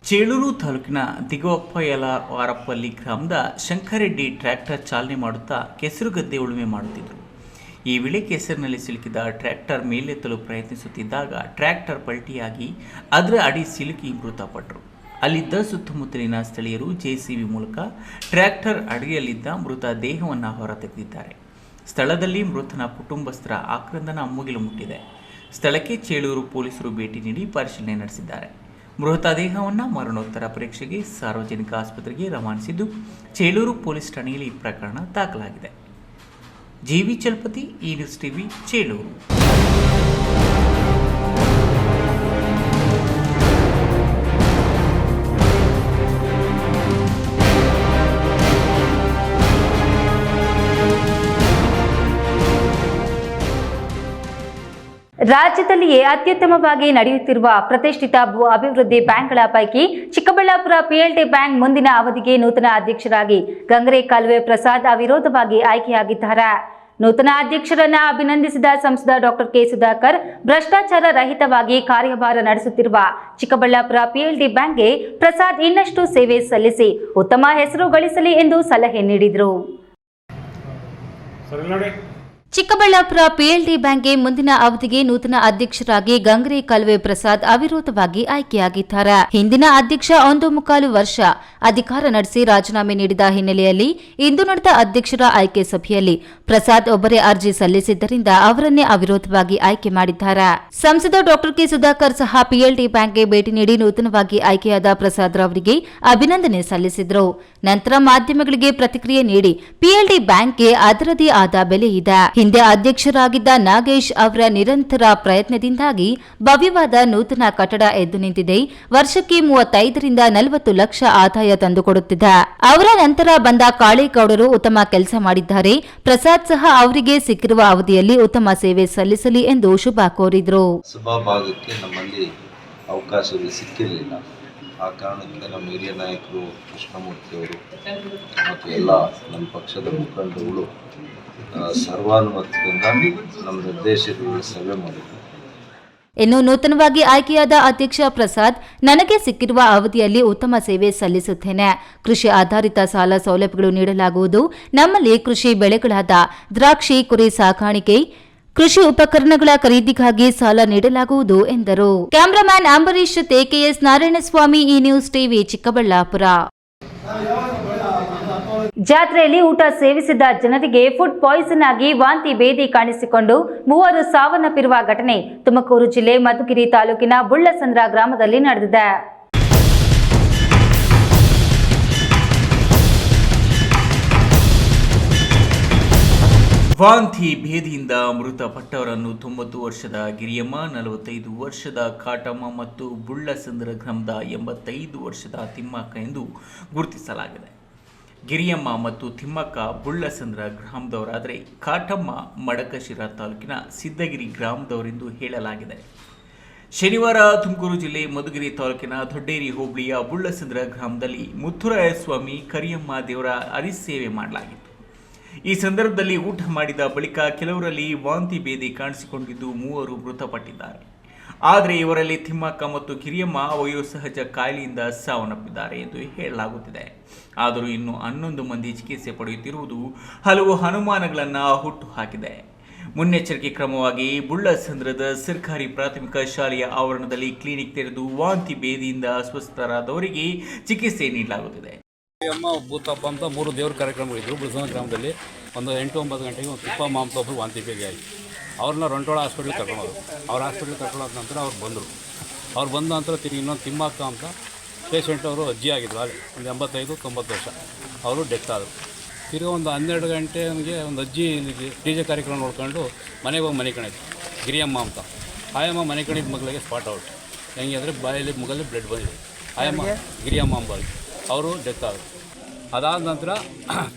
ಚೇಳೂರು ತಾಲೂಕಿನ ದಿಗವಪ್ಪ ಯಲವಾರಪಲ್ಲಿ ಗ್ರಾಮದ ಶಂಕರೆಡ್ಡಿ ಟ್ರ್ಯಾಕ್ಟರ್ ಚಾಲನೆ ಮಾಡುತ್ತಾ ಕೆಸರುಗದ್ದೆ ಉಳುಮೆ ಮಾಡುತ್ತಿದ್ದರು. ಈ ವೇಳೆ ಕೆಸರಿನಲ್ಲಿ ಸಿಲುಕಿದ ಟ್ರ್ಯಾಕ್ಟರ್ ಮೇಲೆತ್ತಲು ಪ್ರಯತ್ನಿಸುತ್ತಿದ್ದಾಗ ಟ್ರ್ಯಾಕ್ಟರ್ ಪಲ್ಟಿಯಾಗಿ ಅದರ ಅಡಿ ಸಿಲುಕಿ ಮೃತಪಟ್ಟರು. ಅಲ್ಲಿದ್ದ ಸುತ್ತಮುತ್ತಲಿನ ಸ್ಥಳೀಯರು JCB ಮೂಲಕ ಟ್ರ್ಯಾಕ್ಟರ್ ಅಡಿಯಲ್ಲಿದ್ದ ಮೃತ ದೇಹವನ್ನು ಹೊರತೆಗೆದಿದ್ದಾರೆ. ಸ್ಥಳದಲ್ಲಿ ಮೃತನ ಕುಟುಂಬಸ್ಥರ ಆಕ್ರಂದನ ಮುಗಿಲು ಮುಟ್ಟಿದೆ. ಸ್ಥಳಕ್ಕೆ ಚೇಳೂರು ಪೊಲೀಸರು ಭೇಟಿ ನೀಡಿ ಪರಿಶೀಲನೆ ನಡೆಸಿದ್ದಾರೆ. ಮೃತದೇಹವನ್ನು ಮರಣೋತ್ತರ ಪರೀಕ್ಷೆಗೆ ಸಾರ್ವಜನಿಕ ಆಸ್ಪತ್ರೆಗೆ ರವಾನಿಸಿದ್ದು, ಚೇಳೂರು ಪೊಲೀಸ್ ಠಾಣೆಯಲ್ಲಿ ಪ್ರಕರಣ ದಾಖಲಾಗಿದೆ. JV ಚಲಪತಿ, ಈ ನ್ಯೂಸ್ ಟಿವಿ, ಚೇಳೂರು. ರಾಜ್ಯದಲ್ಲಿಯೇ ಅತ್ಯುತ್ತಮವಾಗಿ ನಡೆಯುತ್ತಿರುವ ಪ್ರತಿಷ್ಠಿತ ಭೂ ಅಭಿವೃದ್ಧಿ ಬ್ಯಾಂಕ್ಗಳ ಪೈಕಿ ಚಿಕ್ಕಬಳ್ಳಾಪುರ PLD ಬ್ಯಾಂಕ್ ಮುಂದಿನ ಅವಧಿಗೆ ನೂತನ ಅಧ್ಯಕ್ಷರಾಗಿ ಗಂಗರೆ ಕಾಲುವೆ ಪ್ರಸಾದ್ ಅವಿರೋಧವಾಗಿ ಆಯ್ಕೆಯಾಗಿದ್ದಾರೆ. ನೂತನ ಅಧ್ಯಕ್ಷರನ್ನ ಅಭಿನಂದಿಸಿದ ಸಂಸದ ಡಾಕ್ಟರ್ ಕೆ ಸುಧಾಕರ್ ಭ್ರಷ್ಟಾಚಾರ ರಹಿತವಾಗಿ ಕಾರ್ಯಭಾರ ನಡೆಸುತ್ತಿರುವ ಚಿಕ್ಕಬಳ್ಳಾಪುರ ಪಿಎಲ್ಡಿ ಬ್ಯಾಂಕ್ಗೆ ಪ್ರಸಾದ್ ಇನ್ನಷ್ಟು ಸೇವೆ ಸಲ್ಲಿಸಿ ಉತ್ತಮ ಹೆಸರು ಗಳಿಸಲಿ ಎಂದು ಸಲಹೆ ನೀಡಿದರು. ಚಿಕ್ಕಬಳ್ಳಾಪುರ ಪಿಎಲ್ಡಿ ಬ್ಯಾಂಕ್ಗೆ ಮುಂದಿನ ಅವಧಿಗೆ ನೂತನ ಅಧ್ಯಕ್ಷರಾಗಿ ಗಂಗ್ರೆ ಕಲ್ವೆ ಪ್ರಸಾದ್ ಅವಿರೋಧವಾಗಿ ಆಯ್ಕೆಯಾಗಿದ್ದಾರೆ. ಹಿಂದಿನ ಅಧ್ಯಕ್ಷ 1.25 ವರ್ಷ ಅಧಿಕಾರ ನಡೆಸಿ ರಾಜೀನಾಮೆ ನೀಡಿದ ಹಿನ್ನೆಲೆಯಲ್ಲಿ ಇಂದು ನಡೆದ ಅಧ್ಯಕ್ಷರ ಆಯ್ಕೆ ಸಭೆಯಲ್ಲಿ ಪ್ರಸಾದ್ ಒಬ್ಬರೇ ಅರ್ಜಿ ಸಲ್ಲಿಸಿದ್ದರಿಂದ ಅವರನ್ನೇ ಅವಿರೋಧವಾಗಿ ಆಯ್ಕೆ ಮಾಡಿದ್ದಾರೆ. ಸಂಸದ ಡಾಕ್ಟರ್ ಕೆ ಸುಧಾಕರ್ ಸಹ ಪಿಎಲ್ಡಿ ಬ್ಯಾಂಕ್ಗೆ ಭೇಟಿ ನೀಡಿ ನೂತನವಾಗಿ ಆಯ್ಕೆಯಾದ ಪ್ರಸಾದ್ ರವರಿಗೆ ಅಭಿನಂದನೆ ಸಲ್ಲಿಸಿದರು. ನಂತರ ಮಾಧ್ಯಮಗಳಿಗೆ ಪ್ರತಿಕ್ರಿಯೆ ನೀಡಿ ಪಿಎಲ್ಡಿ ಬ್ಯಾಂಕ್ಗೆ ಅದರದೇ ಆದ ಬೆಲೆ ಇದೆ. ಹಿಂದೆ ಅಧ್ಯಕ್ಷರಾಗಿದ್ದ ನಾಗೇಶ್ ಅವರ ನಿರಂತರ ಪ್ರಯತ್ನದಿಂದಾಗಿ ಭವ್ಯವಾದ ನೂತನ ಕಟ್ಟಡ ಎದ್ದು ನಿಂತಿದೆ. ವರ್ಷಕ್ಕೆ 35ರಿಂದ 40 ಲಕ್ಷ ಆದಾಯ ತಂದುಕೊಡುತ್ತಿದೆ. ಅವರ ನಂತರ ಬಂದ ಕಾಳೇಗೌಡರು ಉತ್ತಮ ಕೆಲಸ ಮಾಡಿದ್ದಾರೆ. ಪ್ರಸಾದ್ ಸಹ ಅವರಿಗೆ ಸಿಕ್ಕಿರುವ ಅವಧಿಯಲ್ಲಿ ಉತ್ತಮ ಸೇವೆ ಸಲ್ಲಿಸಲಿ ಎಂದು ಶುಭ ಕೋರಿದರು. ಸಭಾಭಾಗಕ್ಕೆ ನಮ್ಮಲ್ಲಿ ಅವಕಾಶಗಳು ಸಿಕ್ಕಿರಲಿಲ್ಲ. ಆ ಕಾರಣದಿಂದ ನಮ್ಮ ಹಿರಿಯ ನಾಯಕರು ಕೃಷ್ಣಮೂರ್ತಿಯವರು ಮತ್ತು ಎಲ್ಲ ನಮ್ಮ ಪಕ್ಷದ ಮುಖಂಡರುಗಳು ಸರ್ವಾನುಮತದಿಂದ ನಮ್ಮ ನಿರ್ದೇಶಕರು ಸಭೆ ಮಾಡಿದರು. ಇನ್ನು ನೂತನವಾಗಿ ಆಯ್ಕೆಯಾದ ಅಧ್ಯಕ್ಷ ಪ್ರಸಾದ್, ನನಗೆ ಸಿಕ್ಕಿರುವ ಅವಧಿಯಲ್ಲಿ ಉತ್ತಮ ಸೇವೆ ಸಲ್ಲಿಸುತ್ತೇನೆ. ಕೃಷಿ ಆಧಾರಿತ ಸಾಲ ಸೌಲಭ್ಯಗಳು ನೀಡಲಾಗುವುದು. ನಮ್ಮಲ್ಲಿ ಕೃಷಿ ಬೆಳೆಗಳಾದ ದ್ರಾಕ್ಷಿ, ಕುರಿ ಸಾಕಾಣಿಕೆ, ಕೃಷಿ ಉಪಕರಣಗಳ ಖರೀದಿಗಾಗಿ ಸಾಲ ನೀಡಲಾಗುವುದು ಎಂದರು. ಕ್ಯಾಮರಾಮ್ಯಾನ್ ಅಂಬರೀಶ್ ಜೊತೆ ಕೆಎಸ್ ನಾರಾಯಣಸ್ವಾಮಿ, ಈ ನ್ಯೂಸ್ ಟಿವಿ, ಚಿಕ್ಕಬಳ್ಳಾಪುರ. ಜಾತ್ರೆಯಲ್ಲಿ ಊಟ ಸೇವಿಸಿದ ಜನರಿಗೆ ಫುಡ್ ಪಾಯ್ಸನ್ ಆಗಿ ವಾಂತಿ ಭೇದಿ ಕಾಣಿಸಿಕೊಂಡು 3 ಸಾವನ್ನಪ್ಪಿರುವ ಘಟನೆ ತುಮಕೂರು ಜಿಲ್ಲೆ ಮಧುಗಿರಿ ತಾಲೂಕಿನ ಬುಳ್ಳಸಂದ್ರ ಗ್ರಾಮದಲ್ಲಿ ನಡೆದಿದೆ. ವಾಂತಿ ಭೇದಿಯಿಂದ ಮೃತಪಟ್ಟವರನ್ನು 90 ವರ್ಷದ ಗಿರಿಯಮ್ಮ, 45 ವರ್ಷದ ಕಾಟಮ್ಮ ಮತ್ತು ಬುಳ್ಳಸಂದ್ರ ಗ್ರಾಮದ 85 ವರ್ಷದ ತಿಮ್ಮಕ್ಕ ಎಂದು ಗುರುತಿಸಲಾಗಿದೆ. ಗಿರಿಯಮ್ಮ ಮತ್ತು ತಿಮ್ಮಕ್ಕ ಬುಳ್ಳಸಂದ್ರ ಗ್ರಾಮದವರಾದರೆ ಕಾಟಮ್ಮ ಮಡಕಶಿರಾ ತಾಲೂಕಿನ ಸಿದ್ದಗಿರಿ ಗ್ರಾಮದವರೆಂದು ಹೇಳಲಾಗಿದೆ. ಶನಿವಾರ ತುಮಕೂರು ಜಿಲ್ಲೆ ಮಧುಗಿರಿ ತಾಲೂಕಿನ ದೊಡ್ಡೇರಿ ಹೋಬಳಿಯ ಬುಳ್ಳಸಂದ್ರ ಗ್ರಾಮದಲ್ಲಿ ಮುತ್ತುರಾಯ ಸ್ವಾಮಿ ಕರಿಯಮ್ಮ ದೇವರ ಹರಿಸೇವೆ ಮಾಡಲಾಗಿತ್ತು. ಈ ಸಂದರ್ಭದಲ್ಲಿ ಊಟ ಮಾಡಿದ ಬಳಿಕ ಕೆಲವರಲ್ಲಿ ವಾಂತಿ ಭೇದಿ ಕಾಣಿಸಿಕೊಂಡಿದ್ದು 3 ಮೃತಪಟ್ಟಿದ್ದಾರೆ. ಆದರೆ ಇವರಲ್ಲಿ ತಿಮ್ಮಕ್ಕ ಮತ್ತು ಕಿರಿಯಮ್ಮ ವಯೋಸಹಜ ಕಾಯಿಲೆಯಿಂದ ಸಾವನ್ನಪ್ಪಿದ್ದಾರೆ ಎಂದು ಹೇಳಲಾಗುತ್ತಿದೆ. ಆದರೂ ಇನ್ನು 11 ಮಂದಿ ಚಿಕಿತ್ಸೆ ಪಡೆಯುತ್ತಿರುವುದು ಹಲವು ಅನುಮಾನಗಳನ್ನು ಹುಟ್ಟುಹಾಕಿದೆ. ಮುನ್ನೆಚ್ಚರಿಕೆ ಕ್ರಮವಾಗಿ ಬುಳ್ಳಸಂದ್ರದ ಸರ್ಕಾರಿ ಪ್ರಾಥಮಿಕ ಶಾಲೆಯ ಆವರಣದಲ್ಲಿ ಕ್ಲಿನಿಕ್ ತೆರೆದು ವಾಂತಿ ಭೇದಿಯಿಂದ ಅಸ್ವಸ್ಥರಾದವರಿಗೆ ಚಿಕಿತ್ಸೆ ನೀಡಲಾಗುತ್ತಿದೆ. ಅಮ್ಮ ಭೂತಪ್ಪ ಅಂತ 3 ದೇವ್ರ ಕಾರ್ಯಕ್ರಮಗಳಿದ್ರು. ಬುಳ್ಳಸಂದ್ರ ಗ್ರಾಮದಲ್ಲಿ ಒಂದು 8-9 ಗಂಟೆಗೆ ಒಂದು ತುಪ್ಪ ಮಾಂಸ ಒಬ್ಬರು ವಾಂತಿ ಭೇದಿ ಆಗಿ ಅವ್ರನ್ನ ರಂಟೋಳ ಹಾಸ್ಪಿಟ್ಲಿಗೆ ಕರ್ಕೊಂಡೋರು. ಅವ್ರ ಹಾಸ್ಪಿಟ್ಲಿಗೆ ಕರ್ಕೊಂಡೋದ ನಂತರ ಅವ್ರು ಬಂದರು. ಅವ್ರು ಬಂದ ನಂತರ ತಿರುಗಿ ಇನ್ನೊಂದು ತಿಮ್ಮಕ್ಕ ಅಂತ ಪೇಷೆಂಟ್ ಅವರು ಅಜ್ಜಿ ಆಗಿದ್ರು. ಒಂದು 85-90 ವರ್ಷ. ಅವರು ಡೆತ್ ಆದರು. ತಿರುಗಿ ಒಂದು 12 ಗಂಟೆ ನಮಗೆ ಒಂದು ಅಜ್ಜಿ ಡಿ.ಜೆ ಕಾರ್ಯಕ್ರಮ ನೋಡ್ಕೊಂಡು ಮನೆಗೆ ಹೋಗಿ ಮನೆ ಕಣಿದ್ರು. ಗಿರಿಯಮ್ಮ ಅಂತ ಆಯಮ್ಮ ಮನೆ ಕಣಿದ ಮಗಳಿಗೆ ಸ್ಪಾಟ್ ಔಟ್. ಹೆಂಗೆ ಅಂದರೆ ಬಾಯಲ್ಲಿ ಮುಗಲ್ಲಿ ಬ್ಲಡ್ ಬಂದಿದೆ. ಆಯಮ್ಮ ಗಿರಿಯಮ್ಮ ಅಂಬಾಗಿ ಅವರು ಡೆತ್ ಆದರು. ಅದಾದ ನಂತರ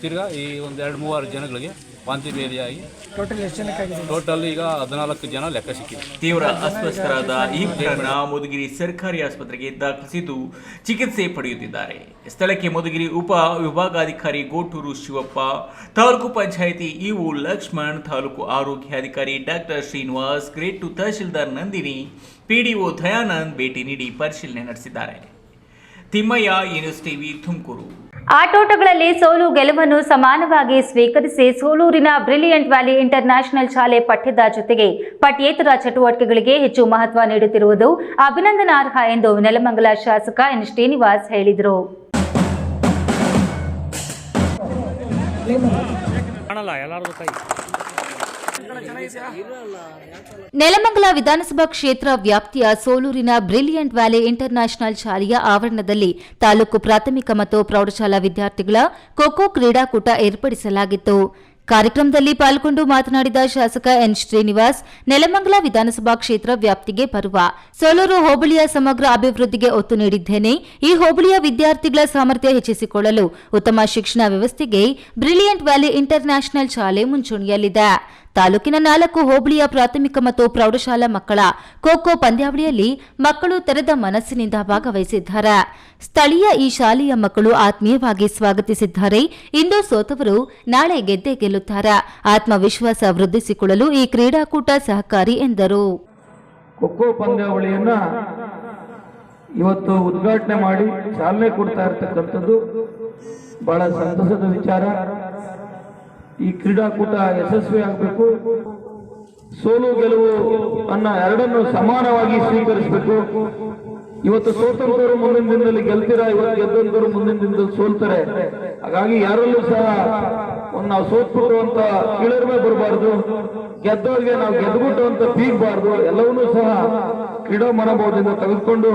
ತಿರ್ಗಾ ಈ ಒಂದು 2-3 ಜನಗಳಿಗೆ ವಾಂತಿ ಭೇದಿಯಾಗಿ ಟೋಟಲ್ ಈಗ 14 ಜನ ಲೆಕ್ಕ ಸಿಕ್ಕಿದೆ. ತೀವ್ರ ಅಸ್ವಸ್ಥರಾದ ಈ ಪ್ರಕರಣ ಮಧುಗಿರಿ ಸರ್ಕಾರಿ ಆಸ್ಪತ್ರೆಗೆ ದಾಖಲಿಸಿದ್ದು ಚಿಕಿತ್ಸೆ ಪಡೆಯುತ್ತಿದ್ದಾರೆ. ಸ್ಥಳಕ್ಕೆ ಮಧುಗಿರಿ ಉಪ ವಿಭಾಗಾಧಿಕಾರಿ ಗೋಟೂರು ಶಿವಪ್ಪ, ತಾಲೂಕು ಪಂಚಾಯಿತಿ ಇಒ ಲಕ್ಷ್ಮಣ್, ತಾಲೂಕು ಆರೋಗ್ಯಾಧಿಕಾರಿ doctor Srinivas, grade 2 tahsildar Nandini, PDO Dayanand ಭೇಟಿ ನೀಡಿ ಪರಿಶೀಲನೆ ನಡೆಸಿದ್ದಾರೆ. ತಿಮ್ಮಯ್ಯ, ಈ ನ್ಯೂಸ್ ಟಿವಿ, ತುಮಕೂರು. ಆಟೋಟಗಳಲ್ಲಿ ಸೋಲು ಗೆಲುವನ್ನು ಸಮಾನವಾಗಿ ಸ್ವೀಕರಿಸಿ ಸೋಲೂರಿನ ಬ್ರಿಲಿಯಂಟ್ ವ್ಯಾಲಿ ಇಂಟರ್ನ್ಯಾಷನಲ್ ಶಾಲೆ ಪಠ್ಯದ ಜೊತೆಗೆ ಪಠ್ಯೇತರ ಚಟುವಟಿಕೆಗಳಿಗೆ ಹೆಚ್ಚು ಮಹತ್ವ ನೀಡುತ್ತಿರುವುದು ಅಭಿನಂದನಾರ್ಹ ಎಂದು ನೆಲಮಂಗಲ ಶಾಸಕ ಎನ್ ಶ್ರೀನಿವಾಸ್ ಹೇಳಿದರು. ನೆಲಮಂಗಲ ವಿಧಾನಸಭಾ ಕ್ಷೇತ್ರ ವ್ಯಾಪ್ತಿಯ ಸೋಲೂರಿನ ಬ್ರಿಲಿಯಂಟ್ ವ್ಯಾಲಿ ಇಂಟರ್ನ್ಯಾಷನಲ್ ಶಾಲೆಯ ಆವರಣದಲ್ಲಿ ತಾಲೂಕು ಪ್ರಾಥಮಿಕ ಮತ್ತು ಪ್ರೌಢಶಾಲಾ ವಿದ್ಯಾರ್ಥಿಗಳ ಖೋ-ಖೋ ಕ್ರೀಡಾಕೂಟ ಏರ್ಪಡಿಸಲಾಗಿತ್ತು. ಕಾರ್ಯಕ್ರಮದಲ್ಲಿ ಪಾಲ್ಗೊಂಡು ಮಾತನಾಡಿದ ಶಾಸಕ ಎನ್ ಶ್ರೀನಿವಾಸ್, ನೆಲಮಂಗಲ ವಿಧಾನಸಭಾ ಕ್ಷೇತ್ರ ವ್ಯಾಪ್ತಿಗೆ ಬರುವ ಸೋಲೂರು ಹೋಬಳಿಯ ಸಮಗ್ರ ಅಭಿವೃದ್ಧಿಗೆ ಒತ್ತು ನೀಡಿದ್ದೇನೆ. ಈ ಹೋಬಳಿಯ ವಿದ್ಯಾರ್ಥಿಗಳ ಸಾಮರ್ಥ್ಯ ಹೆಚ್ಚಿಸಿಕೊಳ್ಳಲು ಉತ್ತಮ ಶಿಕ್ಷಣ ವ್ಯವಸ್ಥೆಗೆ ಬ್ರಿಲಿಯಂಟ್ ವ್ಯಾಲಿ ಇಂಟರ್ನ್ಯಾಷನಲ್ ಶಾಲೆ ಮುಂಚೂಣಿಯಲ್ಲಿದೆ. ತಾಲೂಕಿನ 4 ಹೋಬಳಿಯ ಪ್ರಾಥಮಿಕ ಮತ್ತು ಪ್ರೌಢಶಾಲಾ ಮಕ್ಕಳ ಖೋ-ಖೋ ಪಂದ್ಯಾವಳಿಯಲ್ಲಿ ಮಕ್ಕಳು ತೆರೆದ ಮನಸ್ಸಿನಿಂದ ಭಾಗವಹಿಸಿದ್ದಾರೆ. ಸ್ಥಳೀಯ ಈ ಶಾಲೆಯ ಮಕ್ಕಳು ಆತ್ಮೀಯವಾಗಿ ಸ್ವಾಗತಿಸಿದ್ದಾರೆ. ಇಂದು ಸೋತವರು ನಾಳೆ ಗೆದ್ದೇ ಗೆಲ್ಲುತ್ತಾರೆ. ಆತ್ಮವಿಶ್ವಾಸ ವೃದ್ಧಿಸಿಕೊಳ್ಳಲು ಈ ಕ್ರೀಡಾಕೂಟ ಸಹಕಾರಿ ಎಂದರು. ಖೋ-ಖೋ ಪಂದ್ಯಾವಳಿಯನ್ನ ಇವತ್ತು ಉದ್ಘಾಟನೆ ಮಾಡಿ ಚಾಲನೆ ಕೊಡ್ತಾ ಇರತಕ್ಕಂಥದ್ದು ಬಹಳ ಸಂತಸದ ವಿಚಾರ. ಈ ಕ್ರೀಡಾಕೂಟ ಯಶಸ್ವಿ ಆಗಬೇಕು. ಸೋಲು ಗೆಲುವು ಅನ್ನ ಎರಡನ್ನು ಸಮಾನವಾಗಿ ಸ್ವೀಕರಿಸಬೇಕು. ಇವತ್ತು ಸೋತಂತವರು ಮುಂದಿನ ದಿನದಲ್ಲಿ ಗೆಲ್ತೀರಾ, ಇವತ್ತು ಗೆದ್ದಂತವರು ಮುಂದಿನ ದಿನದಲ್ಲಿ ಸೋಲ್ತಾರೆ. ಹಾಗಾಗಿ ಯಾರಲ್ಲೂ ಸಹ ನಾವು ಸೋತ್ಬಿಟ್ಟು ಅಂತ ಕೀಳರಿಮೆ ಬರಬಾರ್ದು, ಗೆದ್ದವ್ರಿಗೆ ನಾವು ಗೆದ್ಬಿಟ್ಟು ಅಂತ ಬೀಗಬಾರ್ದು. ಎಲ್ಲವನ್ನೂ ಸಹ ಕ್ರೀಡಾ ಮನೋಭಾವದಿಂದ ತೆಗೆದುಕೊಂಡು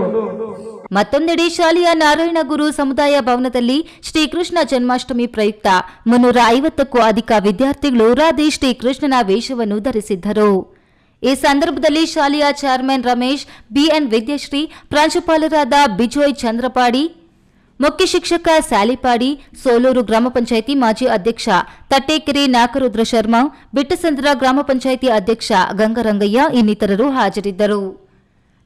ಮತ್ತೊಂದೆಡೆ ಶಾಲೆಯ ನಾರಾಯಣಗುರು ಸಮುದಾಯ ಭವನದಲ್ಲಿ ಶ್ರೀಕೃಷ್ಣ ಜನ್ಮಾಷ್ಟಮಿ ಪ್ರಯುಕ್ತ 350ಕ್ಕೂ ಅಧಿಕ ವಿದ್ಯಾರ್ಥಿಗಳು ರಾಧೆ ಶ್ರೀಕೃಷ್ಣನ ವೇಷವನ್ನು ಧರಿಸಿದ್ದರು. ಈ ಸಂದರ್ಭದಲ್ಲಿ ಶಾಲೆಯ ಚೇರ್ಮನ್ ರಮೇಶ್, ಬಿಎನ್ ವಿದ್ಯಶ್ರೀ, ಪ್ರಾಂಶುಪಾಲರಾದ ಬಿಜೋಯ್ ಚಂದ್ರಪಾಡಿ, ಮುಖ್ಯ ಶಿಕ್ಷಕ ಸ್ಯಾಲಿಪಾಡಿ, ಸೋಲೂರು ಗ್ರಾಮ ಪಂಚಾಯಿತಿ ಮಾಜಿ ಅಧ್ಯಕ್ಷ ತಟ್ಟೇಕೆರೆ ನಾಗರುದ್ರ ಶರ್ಮಾ, ಬಿಟ್ಟಸಂದ್ರ ಗ್ರಾಮ ಪಂಚಾಯಿತಿ ಅಧ್ಯಕ್ಷ ಗಂಗರಂಗಯ್ಯ ಇನ್ನಿತರರು ಹಾಜರಿದ್ದರು.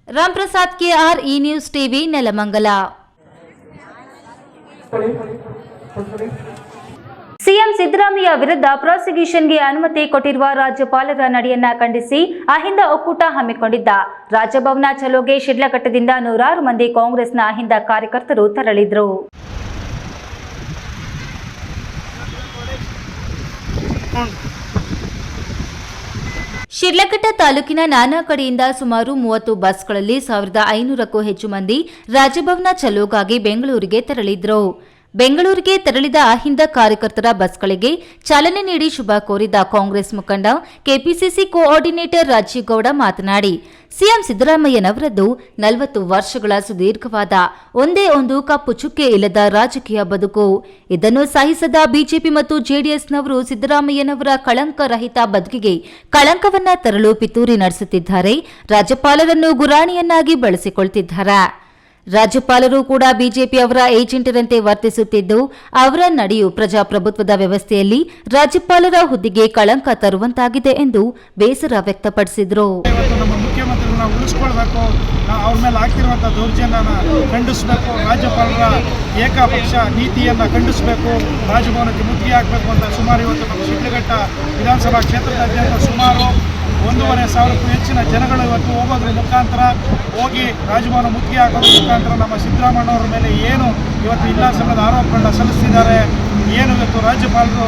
Ramprasad KR, E news TV, Nelamangala. CM Siddaramaiah ವಿರುದ್ಧ ಪ್ರಾಸಿಕ್ಯೂಷನ್ಗೆ ಅನುಮತಿ ಕೊಟ್ಟಿರುವ ರಾಜ್ಯಪಾಲರ ನಡೆಯನ್ನ ಖಂಡಿಸಿ ಅಹಿಂದ ಒಕ್ಕೂಟ ಹಮ್ಮಿಕೊಂಡಿದ್ದ ರಾಜಭವನ ಚಲೋಗೆ ಶಿಡ್ಲಘಟ್ಟದಿಂದ ನೂರಾರು ಮಂದಿ ಕಾಂಗ್ರೆಸ್ನ ಅಹಿಂದ ಕಾರ್ಯಕರ್ತರು ತೆರಳಿದ್ರು. ಶಿಡ್ಲಘಟ್ಟ ತಾಲೂಕಿನ ನಾನಾ ಕಡೆಯಿಂದ ಸುಮಾರು 30 ಬಸ್ಗಳಲ್ಲಿ 1500ಕ್ಕೂ ಹೆಚ್ಚು ಮಂದಿ ರಾಜಭವನ ಚಲೋಗಾಗಿ ಬೆಂಗಳೂರಿಗೆ ತೆರಳಿದ್ರು. ಬೆಂಗಳೂರಿಗೆ ತೆರಳಿದ ಅಹಿಂದ ಕಾರ್ಯಕರ್ತರ ಬಸ್ಗಳಿಗೆ ಚಾಲನೆ ನೀಡಿ ಶುಭ ಕೋರಿದ ಕಾಂಗ್ರೆಸ್ ಮುಖಂಡ ಕೆಪಿಸಿಸಿ ಕೋಆರ್ಡಿನೇಟರ್ ರಾಜೀವ್ ಗೌಡ ಮಾತನಾಡಿ, ಸಿಎಂ ಸಿದ್ದರಾಮಯ್ಯನವರದ್ದು 40 ವರ್ಷಗಳ ಸುದೀರ್ಘವಾದ ಒಂದೇ ಒಂದು ಕಪ್ಪು ಚುಕ್ಕೆ ಇಲ್ಲದ ರಾಜಕೀಯ ಬದುಕು. ಇದನ್ನು ಸಹಿಸದ ಬಿಜೆಪಿ ಮತ್ತು ಜೆಡಿಎಸ್ನವರು ಸಿದ್ದರಾಮಯ್ಯನವರ ಕಳಂಕರಹಿತ ಬದುಕಿಗೆ ಕಳಂಕವನ್ನ ತರಲು ಪಿತೂರಿ ನಡೆಸುತ್ತಿದ್ದಾರೆ. ರಾಜ್ಯಪಾಲರನ್ನು ಗುರಾಣಿಯನ್ನಾಗಿ ಬಳಸಿಕೊಳ್ತಿದ್ದಾರೆ. ರಾಜ್ಯಪಾಲರು ಕೂಡ ಬಿಜೆಪಿ ಅವರ ಏಜೆಂಟರಂತೆ ವರ್ತಿಸುತ್ತಿದ್ದು, ಅವರ ನಡೆಯು ಪ್ರಜಾಪ್ರಭುತ್ವದ ವ್ಯವಸ್ಥೆಯಲ್ಲಿ ರಾಜ್ಯಪಾಲರ ಹುದ್ದೆಗೆ ಕಳಂಕ ತರುವಂತಾಗಿದೆ ಎಂದು ಬೇಸರ ವ್ಯಕ್ತಪಡಿಸಿದರು. ನಮ್ಮ ಮುಖ್ಯಮಂತ್ರಿಗಳನ್ನ ಉಳಿಸ್ಕೊಳ್ಬೇಕು, ಅವ್ರ ಮೇಲೆ ಆಗ್ತಿರುವಂತಹ ದೌರ್ಜನ್ಯನ ಖಂಡಿಸಬೇಕು, ರಾಜ್ಯಪಾಲರ ಏಕಪಕ್ಷ ನೀತಿಯನ್ನ ಖಂಡಿಸಬೇಕು, ರಾಜಭವನಕ್ಕೆ ಮುತ್ತಿಗೆ ಹಾಕಬೇಕು ಅಂತ ಸುಮಾರು ಇವತ್ತು ನಮ್ಮ ಶಿಡ್ಲಘಟ್ಟ ವಿಧಾನಸಭಾ ಕ್ಷೇತ್ರದಾದ್ಯಂತ ಸುಮಾರು 1,500ಕ್ಕೂ ಹೆಚ್ಚಿನ ಜನಗಳು ಇವತ್ತು ಹೋಗೋದ್ರ ಮುಖಾಂತರ ಹೋಗಿ ರಾಜಭವನ ಮುತ್ತಿಗೆ ಹಾಕೋದ್ರ ಮುಖಾಂತರ ನಮ್ಮ ಸಿದ್ದರಾಮಯ್ಯನವರ ಮೇಲೆ ಏನು ಇವತ್ತು ಇಲ್ಲ ಸಲ್ಲದ ಆರೋಪಗಳನ್ನ ಸಲ್ಲಿಸ್ತಿದ್ದಾರೆ, ಏನು ಇವತ್ತು ರಾಜ್ಯಪಾಲರು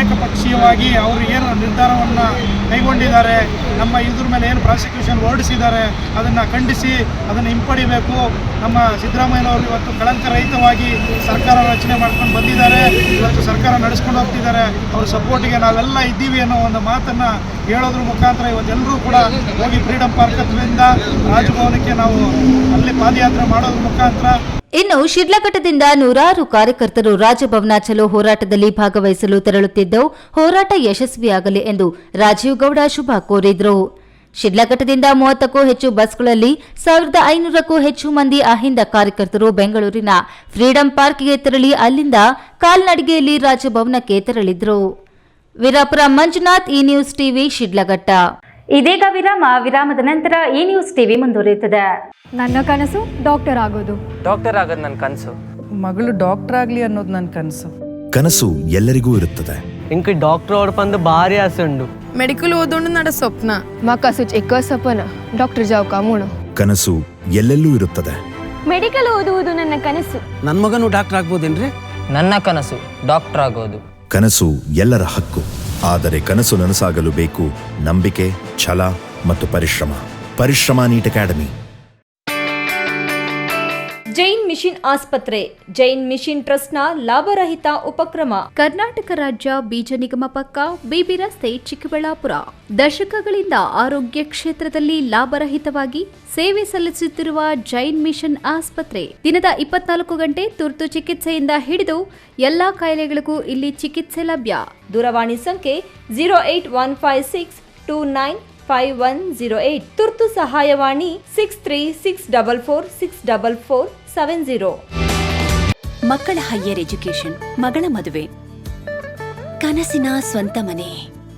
ಏಕಪಕ್ಷೀಯವಾಗಿ ಅವರು ಏನು ನಿರ್ಧಾರವನ್ನು ಕೈಗೊಂಡಿದ್ದಾರೆ, ನಮ್ಮ ಇದ್ರ ಮೇಲೆ ಏನು ಪ್ರಾಸಿಕ್ಯೂಷನ್ ಹೊರಡಿಸಿದ್ದಾರೆ ಅದನ್ನು ಖಂಡಿಸಿ ಅದನ್ನು ಹಿಂಪಡಿಬೇಕು. ನಮ್ಮ ಸಿದ್ದರಾಮಯ್ಯನವರು ಇವತ್ತು ಕಳಂಕರಹಿತವಾಗಿ ಸರ್ಕಾರ ರಚನೆ ಮಾಡ್ಕೊಂಡು ಬಂದಿದ್ದಾರೆ, ಇವತ್ತು ಸರ್ಕಾರ ನಡೆಸ್ಕೊಂಡು ಹೋಗ್ತಿದ್ದಾರೆ. ಅವ್ರ ಸಪೋರ್ಟಿಗೆ ನಾವೆಲ್ಲ ಇದ್ದೀವಿ ಅನ್ನೋ ಒಂದು ಮಾತನ್ನು ಹೇಳೋದ್ರ ಮುಖಾಂತರ ಇವತ್ತೆಲ್ಲರೂ ಕೂಡ ಹೋಗಿ ಫ್ರೀಡಂ ಪಾರ್ಕ್ ಹತ್ರದಿಂದ ರಾಜಭವನಕ್ಕೆ ನಾವು ಅಲ್ಲಿ ಪಾದಯಾತ್ರೆ ಮಾಡೋದ್ರ ಮುಖಾಂತರ. ಇನ್ನು ಶಿಡ್ಲಘಟ್ಟದಿಂದ ನೂರಾರು ಕಾರ್ಯಕರ್ತರು ರಾಜಭವನ ಚಲೋ ಹೋರಾಟದಲ್ಲಿ ಭಾಗವಹಿಸಲು ತೆರಳುತ್ತಿದ್ದು, ಹೋರಾಟ ಯಶಸ್ವಿಯಾಗಲಿ ಎಂದು ರಾಜೀವ್ ಗೌಡ ಶುಭ ಕೋರಿದರು. ಶಿಡ್ಲಘಟ್ಟದಿಂದ 30ಕ್ಕೂ ಹೆಚ್ಚು ಬಸ್ಗಳಲ್ಲಿ 1500ಕ್ಕೂ ಹೆಚ್ಚು ಮಂದಿ ಅಹಿಂದ ಕಾರ್ಯಕರ್ತರು ಬೆಂಗಳೂರಿನ ಫ್ರೀಡಂ ಪಾರ್ಕ್ಗೆ ತೆರಳಿ ಅಲ್ಲಿಂದ ಕಾಲ್ನಡಿಗೆಯಲ್ಲಿ ರಾಜಭವನಕ್ಕೆ ತೆರಳಿದ್ರು. Veerapura Manjunath, E news TV, Shidlaghatta. ಇದೀಗ ವಿರಾಮದ ನಂತರ ಇ ನ್ಯೂಸ್ ಟಿವಿ ಮುಂದುವರಿಯುತ್ತದೆ. ನನ್ನ ಕನಸು ಡಾಕ್ಟರ್ ಆಗೋದು. ಡಾಕ್ಟರ್ ಆಗೋದು ನನ್ನ ಕನಸು. ಮಗಳು ಡಾಕ್ಟರ್ ಆಗ್ಲಿ ಅನ್ನೋದು ನನ್ನ ಕನಸು. ಕನಸು ಎಲ್ಲರಿಗೂ ಇರುತ್ತದೆ. ಇಂಕ ಡಾಕ್ಟರ್ ಓಡ್ಪಂದು ಭಾರಿ ಆಸೆ ಉಂಡು. ಮೆಡಿಕಲ್ ಓದೋಣ ನಡ ಸ್ವಪ್ನ. ಮಕ್ಕಸುಚ್ ಎಕ್ಕ ಸಪನ ಡಾಕ್ಟರ್ ಜಾವ್ ಕಾಮೂಣ. ಕನಸು ಎಲ್ಲೆಲ್ಲೂ ಇರುತ್ತದೆ. ಮೆಡಿಕಲ್ ಓದುವುದು ನನ್ನ ಕನಸು. ನನ್ನ ಮಗನು ಡಾಕ್ಟರ್ ಆಗ್ಬೋದೇನ್ರಿ? ನನ್ನ ಕನಸು ಡಾಕ್ಟರ್ ಆಗೋದು. ಕನಸು ಎಲ್ಲರ ಹಕ್ಕು, ಆದರೆ ಕನಸು ನನಸಾಗಲು ಬೇಕು ನಂಬಿಕೆ, ಛಲ ಮತ್ತು ಪರಿಶ್ರಮ. Neat academy. ಜೈನ್ ಮಿಷನ್ ಆಸ್ಪತ್ರೆ, ಜೈನ್ ಮಿಷನ್ ಟ್ರಸ್ಟ್ನ ಲಾಭರಹಿತ ಉಪಕ್ರಮ. ಕರ್ನಾಟಕ ರಾಜ್ಯ ಬೀಜ ನಿಗಮ ಪಕ್ಕ, ಬಿಬಿ ರಸ್ತೆ, ಚಿಕ್ಕಬಳ್ಳಾಪುರ. ದಶಕಗಳಿಂದ ಆರೋಗ್ಯ ಕ್ಷೇತ್ರದಲ್ಲಿ ಲಾಭರಹಿತವಾಗಿ ಸೇವೆ ಸಲ್ಲಿಸುತ್ತಿರುವ ಜೈನ್ ಮಿಷನ್ ಆಸ್ಪತ್ರೆ ದಿನದ 24 ಗಂಟೆ ತುರ್ತು ಚಿಕಿತ್ಸೆಯಿಂದ ಹಿಡಿದು ಎಲ್ಲಾ ಕಾಯಿಲೆಗಳಿಗೂ ಇಲ್ಲಿ ಚಿಕಿತ್ಸೆ ಲಭ್ಯ. ದೂರವಾಣಿ ಸಂಖ್ಯೆ 08156295108. ತುರ್ತು ಸಹಾಯವಾಣಿ 6364464470. ಮಕ್ಕಳ ಹೈಯರ್ ಎಜುಕೇಶನ್, ಮಗಳ ಮದುವೆ, ಕನಸಿನ ಸ್ವಂತ ಮನೆ,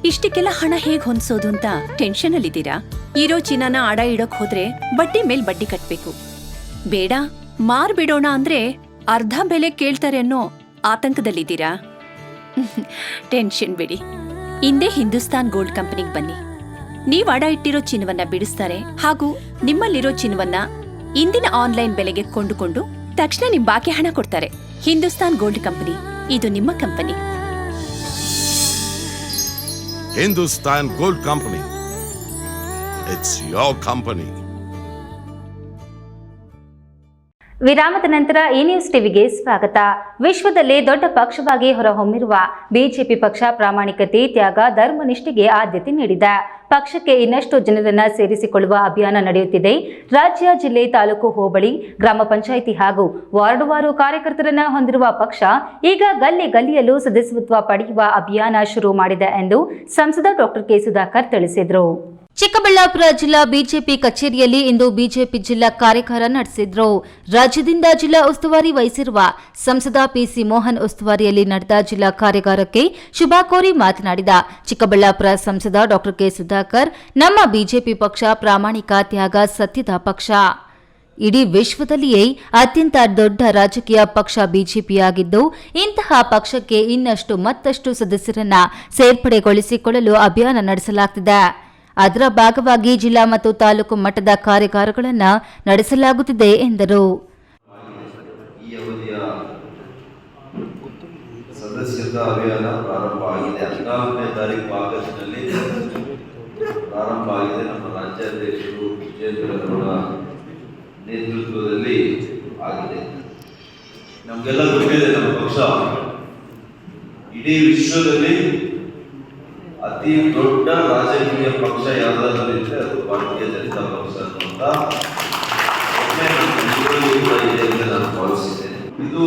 ಇಷ್ಟಕ್ಕೆಲ್ಲ ಹಣ ಹೇಗ್ ಹೊಂದ್ಸೋದು ಅಂತ ಟೆನ್ಷನ್ ಅಲ್ಲಿದ್ದೀರಾ? ಇರೋ ಚಿನ್ನನ ಅಡ ಇಡೋಕ್ ಹೋದ್ರೆ ಬಡ್ಡಿ ಮೇಲ್ ಬಡ್ಡಿ ಕಟ್ಬೇಕು. ಬೇಡ, ಮಾರ್ಬಿಡೋಣ ಅಂದ್ರೆ ಅರ್ಧ ಬೆಲೆ ಕೇಳ್ತಾರೆ ಅನ್ನೋ ಆತಂಕದಲ್ಲಿದ್ದೀರಾ? ಟೆನ್ಷನ್ ಬಿಡಿ, ಹಿಂದೆ ಹಿಂದೂಸ್ತಾನ್ ಗೋಲ್ಡ್ ಕಂಪನಿಗೆ ಬನ್ನಿ. ನೀವ್ ಅಡ ಇಟ್ಟಿರೋ ಚಿನ್ನವನ್ನ ಬಿಡಿಸ್ತಾರೆ ಹಾಗೂ ನಿಮ್ಮಲ್ಲಿರೋ ಚಿನ್ನವನ್ನ ಇಂದಿನ ಆನ್ಲೈನ್ ಬೆಲೆಗೆ ಕೊಂಡುಕೊಂಡು ತಕ್ಷಣ ನಿಮ್ ಬಾಕಿ ಹಣ ಕೊಡ್ತಾರೆ. ಹಿಂದೂಸ್ತಾನ್ ಗೋಲ್ಡ್ ಕಂಪನಿ, ಇದು ನಿಮ್ಮ company. Hindustan Gold Company. It's your company. ವಿರಾಮದ ನಂತರ ಈ ನ್ಯೂಸ್ ಟಿವಿಗೆ ಸ್ವಾಗತ. ವಿಶ್ವದಲ್ಲೇ ದೊಡ್ಡ ಪಕ್ಷವಾಗಿ ಹೊರಹೊಮ್ಮಿರುವ ಬಿಜೆಪಿ ಪಕ್ಷ ಪ್ರಾಮಾಣಿಕತೆ, ತ್ಯಾಗ, ಧರ್ಮನಿಷ್ಠೆಗೆ ಆದ್ಯತೆ ನೀಡಿದೆ. ಪಕ್ಷಕ್ಕೆ ಇನ್ನಷ್ಟು ಜನರನ್ನ ಸೇರಿಸಿಕೊಳ್ಳುವ ಅಭಿಯಾನ ನಡೆಯುತ್ತಿದೆ. ರಾಜ್ಯ, ಜಿಲ್ಲೆ, ತಾಲೂಕು, ಹೋಬಳಿ, ಗ್ರಾಮ ಪಂಚಾಯಿತಿ ಹಾಗೂ ವಾರ್ಡ್ವಾರು ಕಾರ್ಯಕರ್ತರನ್ನ ಹೊಂದಿರುವ ಪಕ್ಷ ಈಗ ಗಲ್ಲಿ ಗಲ್ಲಿಯಲ್ಲೂ ಸದಸ್ಯತ್ವ ಪಡೆಯುವ ಅಭಿಯಾನ ಶುರು ಮಾಡಿದೆ ಎಂದು ಸಂಸದ ಡಾಕ್ಟರ್ ಕೆ ಸುಧಾಕರ್ ತಿಳಿಸಿದರು. ಚಿಕ್ಕಬಳ್ಳಾಪುರ ಜಿಲ್ಲಾ ಬಿಜೆಪಿ ಕಚೇರಿಯಲ್ಲಿ ಇಂದು ಬಿಜೆಪಿ ಜಿಲ್ಲಾ ಕಾರ್ಯಾಗಾರ ನಡೆಸಿದ್ರು. ರಾಜ್ಯದಿಂದ ಜಿಲ್ಲಾ ಉಸ್ತುವಾರಿ ವಹಿಸಿರುವ ಸಂಸದ ಪಿಸಿ ಮೋಹನ್ ಉಸ್ತುವಾರಿಯಲ್ಲಿ ನಡೆದ ಜಿಲ್ಲಾ ಕಾರ್ಯಾಗಾರಕ್ಕೆ ಶುಭ ಕೋರಿ ಮಾತನಾಡಿದ ಚಿಕ್ಕಬಳ್ಳಾಪುರ ಸಂಸದ ಡಾಕ್ಟರ್ ಕೆ ಸುಧಾಕರ್, ನಮ್ಮ ಬಿಜೆಪಿ ಪಕ್ಷ ಪ್ರಾಮಾಣಿಕ, ತ್ಯಾಗ, ಸತ್ಯದ ಪಕ್ಷ. ಇಡೀ ವಿಶ್ವದಲ್ಲಿಯೇ ಅತ್ಯಂತ ದೊಡ್ಡ ರಾಜಕೀಯ ಪಕ್ಷ ಬಿಜೆಪಿಯಾಗಿದ್ದು, ಇಂತಹ ಪಕ್ಷಕ್ಕೆ ಇನ್ನಷ್ಟು ಮತ್ತಷ್ಟು ಸದಸ್ಯರನ್ನ ಸೇರ್ಪಡೆಗೊಳಿಸಿಕೊಳ್ಳಲು ಅಭಿಯಾನ ನಡೆಸಲಾಗುತ್ತಿದೆ. ಅದರ ಭಾಗವಾಗಿ ಜಿಲ್ಲಾ ಮತ್ತು ತಾಲೂಕು ಮಟ್ಟದ ಕಾರ್ಯಾಗಾರಗಳನ್ನು ನಡೆಸಲಾಗುತ್ತಿದೆ ಎಂದರು. ಈ ಅವಧಿಯ ಸದಸ್ಯತಾ ಅಭಿಯಾನ ಪ್ರಾರಂಭ ಆಗಿದೆ. 14ನೇ ತಾರೀಕು ಆಗಸ್ಟ್ನಲ್ಲಿ ಪ್ರಾರಂಭ ಆಗಿದೆ. ನಮ್ಮ ರಾಜ್ಯಾಧ್ಯಕ್ಷರು ವಿಜೇಂದ್ರರವರ ನೇತೃತ್ವದಲ್ಲಿ ಆಗಿದೆ. ನಮಗೆಲ್ಲ ಗೊತ್ತಿದೆ, ನಮ್ಮ ಪಕ್ಷ ಇಡೀ ವಿಶ್ವದಲ್ಲಿ ಅತಿ ದೊಡ್ಡ ರಾಜಕೀಯ ಪಕ್ಷ ಯಾವುದಾದ್ರೂ ಇದ್ರೆ ಅದು ಭಾರತೀಯ ಜನತಾ ಪಕ್ಷ ಅಂತ ನಾನು ಭಾವಿಸಿದ್ದೇನೆ. ಇದು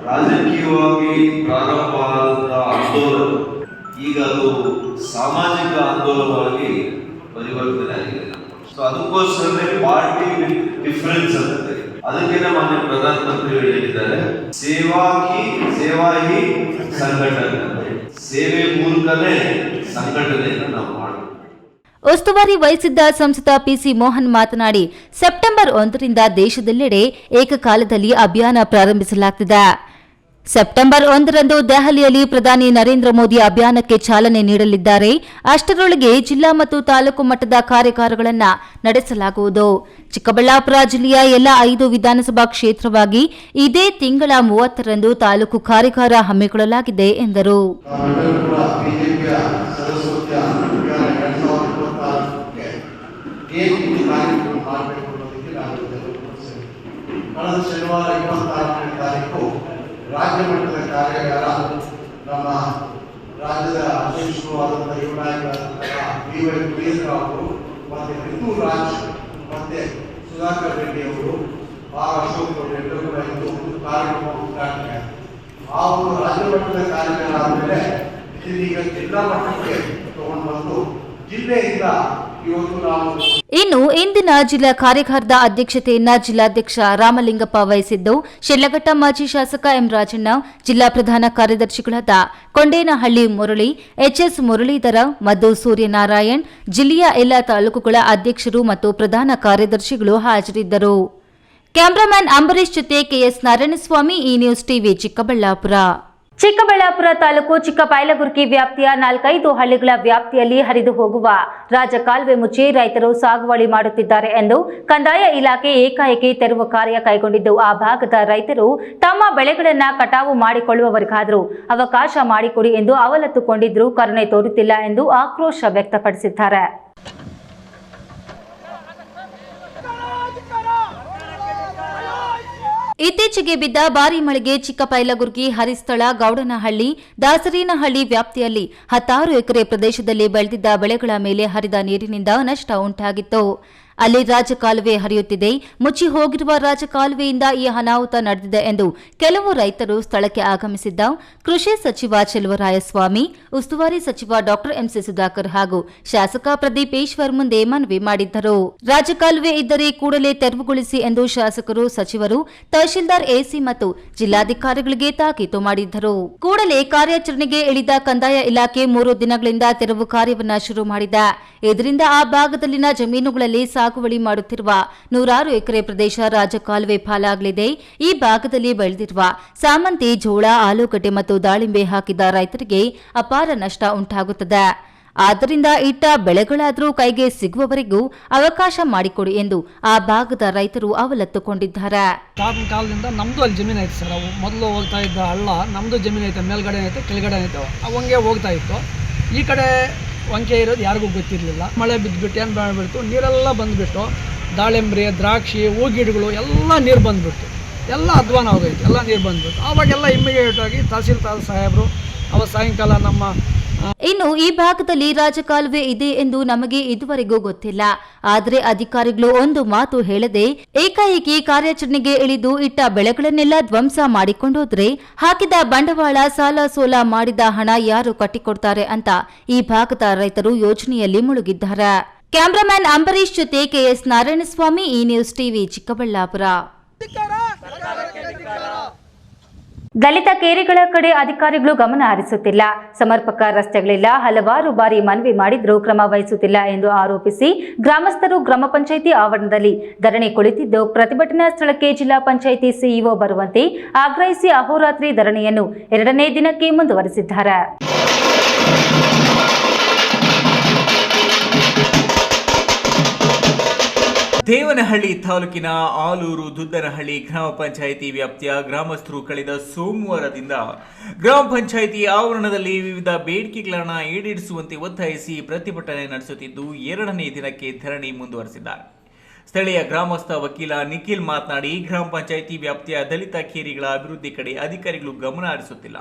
ರಾಜಕೀಯವಾಗಿ ಪ್ರಾರಂಭ ಆದ ಆಂದೋಲನ ಈಗ ಅದು ಸಾಮಾಜಿಕ ಆಂದೋಲನವಾಗಿ ಪರಿವರ್ತನೆ ಆಗಿದೆ. ಸೊ ಅದಕ್ಕೋಸ್ಕರನೇ ಪಾರ್ಟಿ ವಿತ್ ಡಿಫರೆನ್ಸ್ ಅಂತ, ಅದಕ್ಕೆ ಮಾನ್ಯ ಪ್ರಧಾನಮಂತ್ರಿಗಳು ಹೇಳಿದ್ದಾರೆ, ಸೇವಾ ಹಿ ಸಂಘಟನೆ, ಸೇವೆ ಮೂಲಕನೇ ಸಂಘಟನೆಯನ್ನು ನಾವು ಮಾಡಬೇಕು. ಉಸ್ತುವಾರಿ ವಹಿಸಿದ್ದ ಸಂಸದ ಪಿಸಿ ಮೋಹನ್ ಮಾತನಾಡಿ, ಸೆಪ್ಟೆಂಬರ್ 1ರಿಂದ ದೇಶದೆಲ್ಲೆಡೆ ಏಕಕಾಲದಲ್ಲಿ ಅಭಿಯಾನ ಪ್ರಾರಂಭಿಸಲಾಗುತ್ತಿದೆ. ಸೆಪ್ಟೆಂಬರ್ 1ರಂದು ದೆಹಲಿಯಲ್ಲಿ ಪ್ರಧಾನಿ ನರೇಂದ್ರ ಮೋದಿ ಅಭಿಯಾನಕ್ಕೆ ಚಾಲನೆ ನೀಡಲಿದ್ದಾರೆ. ಅಷ್ಟರೊಳಗೆ ಜಿಲ್ಲಾ ಮತ್ತು ತಾಲೂಕು ಮಟ್ಟದ ಕಾರ್ಯಾಗಾರಗಳನ್ನು ನಡೆಸಲಾಗುವುದು. ಚಿಕ್ಕಬಳ್ಳಾಪುರ ಜಿಲ್ಲೆಯ ಎಲ್ಲ 5 ವಿಧಾನಸಭಾ ಕ್ಷೇತ್ರವಾಗಿ ಇದೇ ತಿಂಗಳ 30ರಂದು ತಾಲೂಕು ಕಾರ್ಯಾಗಾರ ಹಮ್ಮಿಕೊಳ್ಳಲಾಗಿದೆ ಎಂದರು. ರಾಜ್ಯ ಮಟ್ಟದ ಕಾರ್ಯಾಗಾರ ನಮ್ಮ ರಾಜ್ಯದ ಅಧ್ಯಕ್ಷರು ಆದಂತಹ ಯುವ ನಾಯಕರಾದಂತಹ BY ವೀರೇಂದ್ರ ಅವರು ಮತ್ತೆ ರಿತು ರಾಜ್ ಮತ್ತೆ ಸುಧಾಕರ್ ರೆಡ್ಡಿ ಅವರು ಅಶೋಕ್ ಎಲ್ಲರೂ ಕೂಡ ಇದು ಒಂದು ಕಾರ್ಯಕ್ರಮ ಉದ್ಘಾಟನೆ. ಆ ಒಂದು ರಾಜ್ಯ ಮಟ್ಟದ ಕಾರ್ಯಾಗಾರ ಆದಮೇಲೆ ಇದೀಗ ಜಿಲ್ಲಾ ಮಟ್ಟಕ್ಕೆ ತಗೊಂಡು ಬಂದು ಜಿಲ್ಲೆಯಿಂದ ಇನ್ನು ಇಂದಿನ ಜಿಲ್ಲಾ ಕಾರ್ಯಾಗಾರದ ಅಧ್ಯಕ್ಷತೆಯನ್ನ ಜಿಲ್ಲಾಧ್ಯಕ್ಷ ರಾಮಲಿಂಗಪ್ಪ ವಹಿಸಿದ್ದು, ಶಿಡ್ಲಘಟ್ಟ ಮಾಜಿ ಶಾಸಕ ಎಂ ರಾಜಣ್ಣ, ಜಿಲ್ಲಾ ಪ್ರಧಾನ ಕಾರ್ಯದರ್ಶಿಗಳಾದ ಕೊಂಡೇನಹಳ್ಳಿ ಮುರಳಿ, ಎಚ್ಎಸ್ ಮುರಳೀಧರ, ಮಧು ಸೂರ್ಯನಾರಾಯಣ್, ಜಿಲ್ಲೆಯ ಎಲ್ಲ ತಾಲೂಕುಗಳ ಅಧ್ಯಕ್ಷರು ಮತ್ತು ಪ್ರಧಾನ ಕಾರ್ಯದರ್ಶಿಗಳು ಹಾಜರಿದ್ದರು. ಕ್ಯಾಮರಾಮನ್ ಅಂಬರೀಶ್ ಜೊತೆ ಕೆಎಸ್ ನಾರಾಯಣಸ್ವಾಮಿ, ಈ ನ್ಯೂಸ್ ಟಿವಿ, ಚಿಕ್ಕಬಳ್ಳಾಪುರ. ಚಿಕ್ಕಬಳ್ಳಾಪುರ ತಾಲೂಕು ಚಿಕ್ಕಬೈಲಗುರ್ಕಿ ವ್ಯಾಪ್ತಿಯ 4-5 ಹಳ್ಳಿಗಳ ವ್ಯಾಪ್ತಿಯಲ್ಲಿ ಹರಿದು ಹೋಗುವ ರಾಜಕಾಲುವೆ ಮುಚ್ಚಿ ರೈತರು ಸಾಗುವಳಿ ಮಾಡುತ್ತಿದ್ದಾರೆ ಎಂದು ಕಂದಾಯ ಇಲಾಖೆ ಏಕಾಏಕಿ ತೆರವು ಕಾರ್ಯ ಕೈಗೊಂಡಿದ್ದು, ಆ ಭಾಗದ ರೈತರು ತಮ್ಮ ಬೆಳೆಗಳನ್ನು ಕಟಾವು ಮಾಡಿಕೊಳ್ಳುವವರಿಗಾದರೂ ಅವಕಾಶ ಮಾಡಿಕೊಡಿ ಎಂದು ಅವಲತ್ತುಕೊಂಡಿದ್ದರೂ ಕರುಣೆ ತೋರುತ್ತಿಲ್ಲ ಎಂದು ಆಕ್ರೋಶ ವ್ಯಕ್ತಪಡಿಸಿದ್ದಾರೆ. ಇತ್ತೀಚೆಗೆ ಬಿದ್ದ ಭಾರೀ ಮಳೆಗೆ ಚಿಕ್ಕಬೈಲಗುರ್ಗಿ, ಹರಿಸ್ಥಳ, ಗೌಡನಹಳ್ಳಿ, ದಾಸರಿನಹಳ್ಳಿ ವ್ಯಾಪ್ತಿಯಲ್ಲಿ 16 ಎಕರೆ ಪ್ರದೇಶದಲ್ಲಿ ಬೆಳೆದಿದ್ದ ಬೆಳೆಗಳ ಮೇಲೆ ಹರಿದ ನೀರಿನಿಂದ ನಷ್ಟ ಉಂಟಾಗಿತ್ತು. ಅಲ್ಲಿ ರಾಜಕಾಲುವೆ ಹರಿಯುತ್ತಿದೆ. ಮುಚ್ಚಿ ಹೋಗಿರುವ ರಾಜಕಾಲುವೆಯಿಂದ ಈ ಅನಾಹುತ ನಡೆದಿದೆ ಎಂದು ಕೆಲವು ರೈತರು ಸ್ಥಳಕ್ಕೆ ಆಗಮಿಸಿದ್ದ ಕೃಷಿ ಸಚಿವ ಚೆಲುವರಾಯಸ್ವಾಮಿ, ಉಸ್ತುವಾರಿ ಸಚಿವ ಡಾ ಎಂಸಿ ಸುಧಾಕರ್ ಹಾಗೂ ಶಾಸಕ ಪ್ರದೀಪ್ ಈಶ್ವರ್ ಮುಂದೆ ಮನವಿ ಮಾಡಿದ್ದರು. ರಾಜಕಾಲುವೆ ಇದ್ದರೆ ಕೂಡಲೇ ತೆರವುಗೊಳಿಸಿ ಎಂದು ಶಾಸಕರು, ಸಚಿವರು, ತಹಶೀಲ್ದಾರ್ ಎಸಿ ಮತ್ತು ಜಿಲ್ಲಾಧಿಕಾರಿಗಳಿಗೆ ತಾಕೀತು ಮಾಡಿದ್ದರು. ಕೂಡಲೇ ಕಾರ್ಯಾಚರಣೆಗೆ ಇಳಿದ ಕಂದಾಯ ಇಲಾಖೆ 3 ದಿನಗಳಿಂದ ತೆರವು ಕಾರ್ಯವನ್ನ ಶುರು ಮಾಡಿದೆ. ಇದರಿಂದ ಆ ಭಾಗದಲ್ಲಿನ ಜಮೀನುಗಳಲ್ಲಿ ಸಾಗುವಳಿ ಮಾಡುತ್ತಿರುವ 100 ಎಕರೆ ಪ್ರದೇಶ ರಾಜಕಾಲುವೆ ಪಾಲಾಗಲಿದೆ. ಈ ಭಾಗದಲ್ಲಿ ಬೆಳೆದಿರುವ ಸಾಮಂತಿ, ಜೋಳ, ಆಲೂಗಡ್ಡೆ ಮತ್ತು ದಾಳಿಂಬೆ ಹಾಕಿದ ರೈತರಿಗೆ ಅಪಾರ ನಷ್ಟ ಉಂಟಾಗುತ್ತದೆ. ಆದ್ದರಿಂದ ಇಟ್ಟ ಬೆಳೆಗಳಾದರೂ ಕೈಗೆ ಸಿಗುವವರೆಗೂ ಅವಕಾಶ ಮಾಡಿಕೊಡಿ ಎಂದು ಆ ಭಾಗದ ರೈತರು ಅವಲತ್ತುಕೊಂಡಿದ್ದಾರೆ. ಕಾಲದಿಂದ ನಮ್ದು ಅಲ್ಲಿ ಜಮೀನು ಐತೆ ಸರ್. ಅವು ಮೊದಲು ಹೋಗ್ತಾ ಇದ್ದ ಹಳ್ಳ ನಮ್ದು ಜಮೀನು ಐತೆ, ಮೇಲ್ಗಡೆ ಐತೆ, ಕೆಳಗಡೆ ಐತೆ, ಅವಂಗೆ ಹೋಗ್ತಾ ಇತ್ತು. ಈ ಕಡೆ ವಂಕೆ ಇರೋದು ಯಾರಿಗೂ ಗೊತ್ತಿರಲಿಲ್ಲ. ಮಳೆ ಬಿದ್ದುಬಿಟ್ಟು ಏನು ಬೆಳೆಬಿಡ್ತು, ನೀರೆಲ್ಲ ಬಂದುಬಿಟ್ಟು ದಾಳಿಂಬ್ರಿ, ದ್ರಾಕ್ಷಿ, ಹೂ ಗಿಡಗಳು ಎಲ್ಲ ನೀರು ಬಂದುಬಿಟ್ಟು ಎಲ್ಲ ಅಧ್ವಾನ ಹೋಗೈತೆ, ಎಲ್ಲ ನೀರು ಬಂದುಬಿಟ್ಟು ಆವಾಗೆಲ್ಲ ಇಮ್ಮಿಡಿಯೇಟ್ ಆಗಿ ತಹಸೀಲ್ದಾರ್ ಸಾಹೇಬರು ಸಾಯಂಕಾಲ ನಮ್ಮ ಇನ್ನು ಈ ಭಾಗದಲ್ಲಿ ರಾಜಕಾಲುವೆ ಇದೆ ಎಂದು ನಮಗೆ ಇದುವರೆಗೂ ಗೊತ್ತಿಲ್ಲ. ಆದರೆ ಅಧಿಕಾರಿಗಳು ಒಂದು ಮಾತು ಹೇಳದೆ ಏಕಾಏಕಿ ಕಾರ್ಯಾಚರಣೆಗೆ ಇಳಿದು ಇಟ್ಟ ಬೆಳೆಗಳನ್ನೆಲ್ಲ ಧ್ವಂಸ ಮಾಡಿಕೊಂಡೋದ್ರೆ ಹಾಕಿದ ಬಂಡವಾಳ, ಸಾಲ ಸೋಲ ಮಾಡಿದ ಹಣ ಯಾರು ಕಟ್ಟಿಕೊಡ್ತಾರೆ ಅಂತ ಈ ಭಾಗದ ರೈತರು ಯೋಚನೆಯಲ್ಲಿ ಮುಳುಗಿದ್ದಾರೆ. ಕ್ಯಾಮರಾಮನ್ ಅಂಬರೀಶ್ ಜೊತೆ ಕೆಎಸ್ ನಾರಾಯಣಸ್ವಾಮಿ, ಈ ನ್ಯೂಸ್ ಟಿವಿ, ಚಿಕ್ಕಬಳ್ಳಾಪುರ. ದಲಿತ ಕೇರಿಗಳ ಕಡೆ ಅಧಿಕಾರಿಗಳು ಗಮನ ಹರಿಸುತ್ತಿಲ್ಲ, ಸಮರ್ಪಕ ರಸ್ತೆಗಳಿಲ್ಲ, ಹಲವಾರು ಬಾರಿ ಮನವಿ ಮಾಡಿದ್ರೂ ಕ್ರಮ ವಹಿಸುತ್ತಿಲ್ಲ ಎಂದು ಆರೋಪಿಸಿ ಗ್ರಾಮಸ್ಥರು ಗ್ರಾಮ ಪಂಚಾಯಿತಿ ಆವರಣದಲ್ಲಿ ಧರಣಿ ಕುಳಿತಿದ್ದು, ಪ್ರತಿಭಟನಾ ಸ್ಥಳಕ್ಕೆ ಜಿಲ್ಲಾ ಪಂಚಾಯಿತಿ ಸಿಇಒ ಬರುವಂತೆ ಆಗ್ರಹಿಸಿ ಅಹೋರಾತ್ರಿ ಧರಣಿಯನ್ನು 2ನೇ ದಿನಕ್ಕೆ ಮುಂದುವರೆಸಿದ್ದಾರೆ. ದೇವನಹಳ್ಳಿ ತಾಲೂಕಿನ ಆಲೂರು ದುದ್ದನಹಳ್ಳಿ ಗ್ರಾಮ ಪಂಚಾಯಿತಿ ವ್ಯಾಪ್ತಿಯ ಗ್ರಾಮಸ್ಥರು ಕಳೆದ ಸೋಮವಾರದಿಂದ ಗ್ರಾಮ ಪಂಚಾಯಿತಿ ಆವರಣದಲ್ಲಿ ವಿವಿಧ ಬೇಡಿಕೆಗಳನ್ನು ಈಡೇರಿಸುವಂತೆ ಒತ್ತಾಯಿಸಿ ಪ್ರತಿಭಟನೆ ನಡೆಸುತ್ತಿದ್ದು 2ನೇ ದಿನಕ್ಕೆ ಧರಣಿ ಮುಂದುವರೆಸಿದ್ದಾರೆ. ಸ್ಥಳೀಯ ಗ್ರಾಮಸ್ಥ ವಕೀಲ ನಿಖಿಲ್ ಮಾತನಾಡಿ, ಗ್ರಾಮ ಪಂಚಾಯಿತಿ ವ್ಯಾಪ್ತಿಯ ದಲಿತ ಕೇರಿಗಳ ಅಭಿವೃದ್ಧಿ ಕಡೆ ಅಧಿಕಾರಿಗಳು ಗಮನ ಹರಿಸುತ್ತಿಲ್ಲ.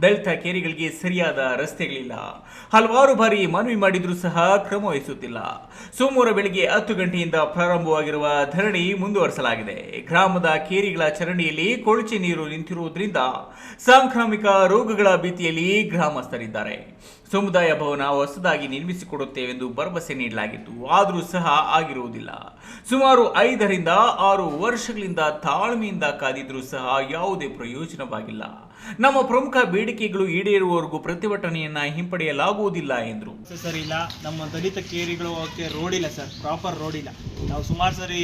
ದಲಿತ ಕೇರಿಗಳಿಗೆ ಸರಿಯಾದ ರಸ್ತೆಗಳಿಲ್ಲ. ಹಲವಾರು ಬಾರಿ ಮನವಿ ಮಾಡಿದ್ರೂ ಸಹ ಕ್ರಮ ವಹಿಸುತ್ತಿಲ್ಲ. ಸೋಮವಾರ ಬೆಳಗ್ಗೆ 10 ಗಂಟೆಯಿಂದ ಪ್ರಾರಂಭವಾಗಿರುವ ಧರಣಿ ಮುಂದುವರೆಸಲಾಗಿದೆ. ಗ್ರಾಮದ ಕೇರಿಗಳ ಚರಂಡಿಯಲ್ಲಿ ಕೊಳಚೆ ನೀರು ನಿಂತಿರುವುದರಿಂದ ಸಾಂಕ್ರಾಮಿಕ ರೋಗಗಳ ಭೀತಿಯಲ್ಲಿ ಗ್ರಾಮಸ್ಥರಿದ್ದಾರೆ. ಸಮುದಾಯ ಭವನ ಹೊಸದಾಗಿ ನಿರ್ಮಿಸಿಕೊಡುತ್ತೇವೆಂದು ಭರವಸೆ ನೀಡಲಾಗಿತ್ತು, ಆದರೂ ಸಹ ಆಗಿರುವುದಿಲ್ಲ. ಸುಮಾರು 5 ರಿಂದ 6 ವರ್ಷಗಳಿಂದ ತಾಳ್ಮೆಯಿಂದ ಕಾದಿದ್ರೂ ಸಹ ಯಾವುದೇ ಪ್ರಯೋಜನವಾಗಿಲ್ಲ. ನಮ್ಮ ಪ್ರಮುಖ ಬೇಡಿಕೆಗಳು ಈಡೇರುವವರೆಗೂ ಪ್ರತಿಭಟನೆಯನ್ನ ಹಿಂಪಡೆಯಲಾಗುವುದಿಲ್ಲ ಎಂದರು. ಸರ್ ಇಲ್ಲ, ನಮ್ಮ ದಲಿತ ಕೇರಿಗಳು ರೋಡ್ ಇಲ್ಲ ಸರ್, ಪ್ರಾಪರ್ ರೋಡ್ ಇಲ್ಲ. ನಾವು ಸುಮಾರು ಸರಿ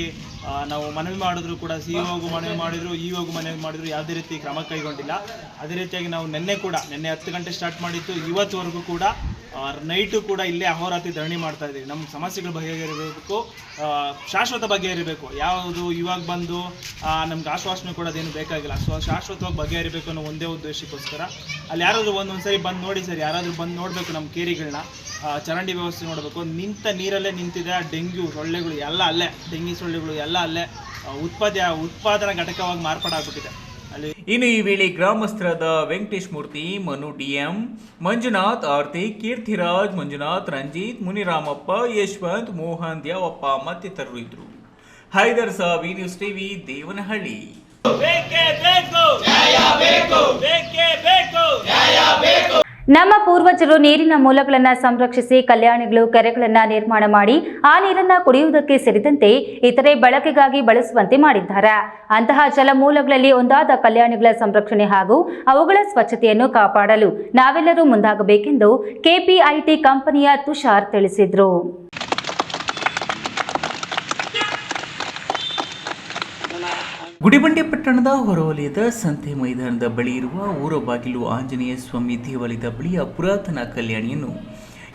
ನಾವು ಮನವಿ ಮಾಡಿದ್ರು ಕೂಡ ಸಿಇಒಗೂ ಮನವಿ ಮಾಡಿದ್ರು, ಇಒಗೂ ಮನವಿ ಮಾಡಿದ್ರು, ಯಾವುದೇ ರೀತಿ ಕ್ರಮ ಕೈಗೊಂಡಿಲ್ಲ. ಅದೇ ರೀತಿಯಾಗಿ ನಾವು ನಿನ್ನೆ 10 ಗಂಟೆ ಸ್ಟಾರ್ಟ್ ಮಾಡಿತ್ತು, ಇವತ್ತುವರೆಗೂ ಕೂಡ ನೈಟು ಕೂಡ ಇಲ್ಲೇ ಅಹೋರಾತ್ರಿ ಧರಣಿ ಮಾಡ್ತಾ ಇದ್ದೀವಿ. ನಮ್ಮ ಸಮಸ್ಯೆಗಳು ಬಗೆಹರಿಬೇಕು, ಶಾಶ್ವತ ಬಗೆಹರಿಬೇಕು. ಯಾವುದು ಇವಾಗ ಬಂದು ನಮ್ಗೆ ಆಶ್ವಾಸನೆ ಕೊಡೋದೇನು ಬೇಕಾಗಿಲ್ಲ, ಶಾಶ್ವತವಾಗಿ ಬಗೆಹರಿಬೇಕು ಅನ್ನೋ ಒಂದೇ ಉದ್ದೇಶಕ್ಕೋಸ್ಕರ ಅಲ್ಲಿ ಯಾರಾದರೂ ಒಂದೊಂದ್ಸರಿ ಬಂದು ನೋಡಿ ಸರ್, ಯಾರಾದರೂ ಬಂದು ನೋಡಬೇಕು ನಮ್ಮ ಕೇರಿಗಳನ್ನ, ಚರಂಡಿ ವ್ಯವಸ್ಥೆ ನೋಡಬೇಕು. ನಿಂತ ನೀರಲ್ಲೇ ನಿಂತಿದೆ ಡೆಂಗ್ಯೂ ಸೊಳ್ಳೆಗಳು ಎಲ್ಲ ಅಲ್ಲೇ, ಡೆಂಗಿ ಸೊಳ್ಳೆಗಳು ಎಲ್ಲ ಅಲ್ಲೇ ಉತ್ಪಾದನಾ ಘಟಕವಾಗಿ ಮಾರ್ಪಾಡಾಗ್ಬಿಟ್ಟಿದೆ. ಇನ್ನು ಈ ವೇಳೆ ಗ್ರಾಮಸ್ಥರಾದ ವೆಂಕಟೇಶ್ ಮೂರ್ತಿ, ಮನು ಡಿಎಂ, ಮಂಜುನಾಥ್, ಆರ್ತಿ, ಕೀರ್ತಿರಾಜ್, ಮಂಜುನಾಥ್, ರಂಜಿತ್, ಮುನಿರಾಮಪ್ಪ, ಯಶವಂತ್, ಮೋಹನ್, ದ್ಯಾವಪ್ಪ ಮತ್ತಿತರರು ಇದ್ರು. Haider Saab, news TV, Devanahalli. ನಮ್ಮ ಪೂರ್ವಜರು ನೀರಿನ ಮೂಲಗಳನ್ನು ಸಂರಕ್ಷಿಸಿ ಕಲ್ಯಾಣಿಗಳು, ಕೆರೆಗಳನ್ನು ನಿರ್ಮಾಣ ಮಾಡಿ ಆ ನೀರನ್ನು ಕುಡಿಯುವುದಕ್ಕೆ ಸೇರಿದಂತೆ ಇತರೆ ಬಳಕೆಗಾಗಿ ಬಳಸುವಂತೆ ಮಾಡಿದ್ದಾರೆ. ಅಂತಹ ಜಲಮೂಲಗಳಲ್ಲಿ ಒಂದಾದ ಕಲ್ಯಾಣಿಗಳ ಸಂರಕ್ಷಣೆ ಹಾಗೂ ಅವುಗಳ ಸ್ವಚ್ಛತೆಯನ್ನು ಕಾಪಾಡಲು ನಾವೆಲ್ಲರೂ ಮುಂದಾಗಬೇಕೆಂದು ಕೆಪಿಐಟಿ ಕಂಪನಿಯ ತುಷಾರ್ ತಿಳಿಸಿದರು. ಗುಡಿಬಂಡೆ ಪಟ್ಟಣದ ಹೊರವಲಯದ ಸಂತೆ ಮೈದಾನದ ಬಳಿ ಇರುವ ಊರಬಾಗಿಲು ಆಂಜನೇಯ ಸ್ವಾಮಿ ದೇವಾಲಯದ ಬಳಿಯ ಪುರಾತನ ಕಲ್ಯಾಣಿಯನ್ನು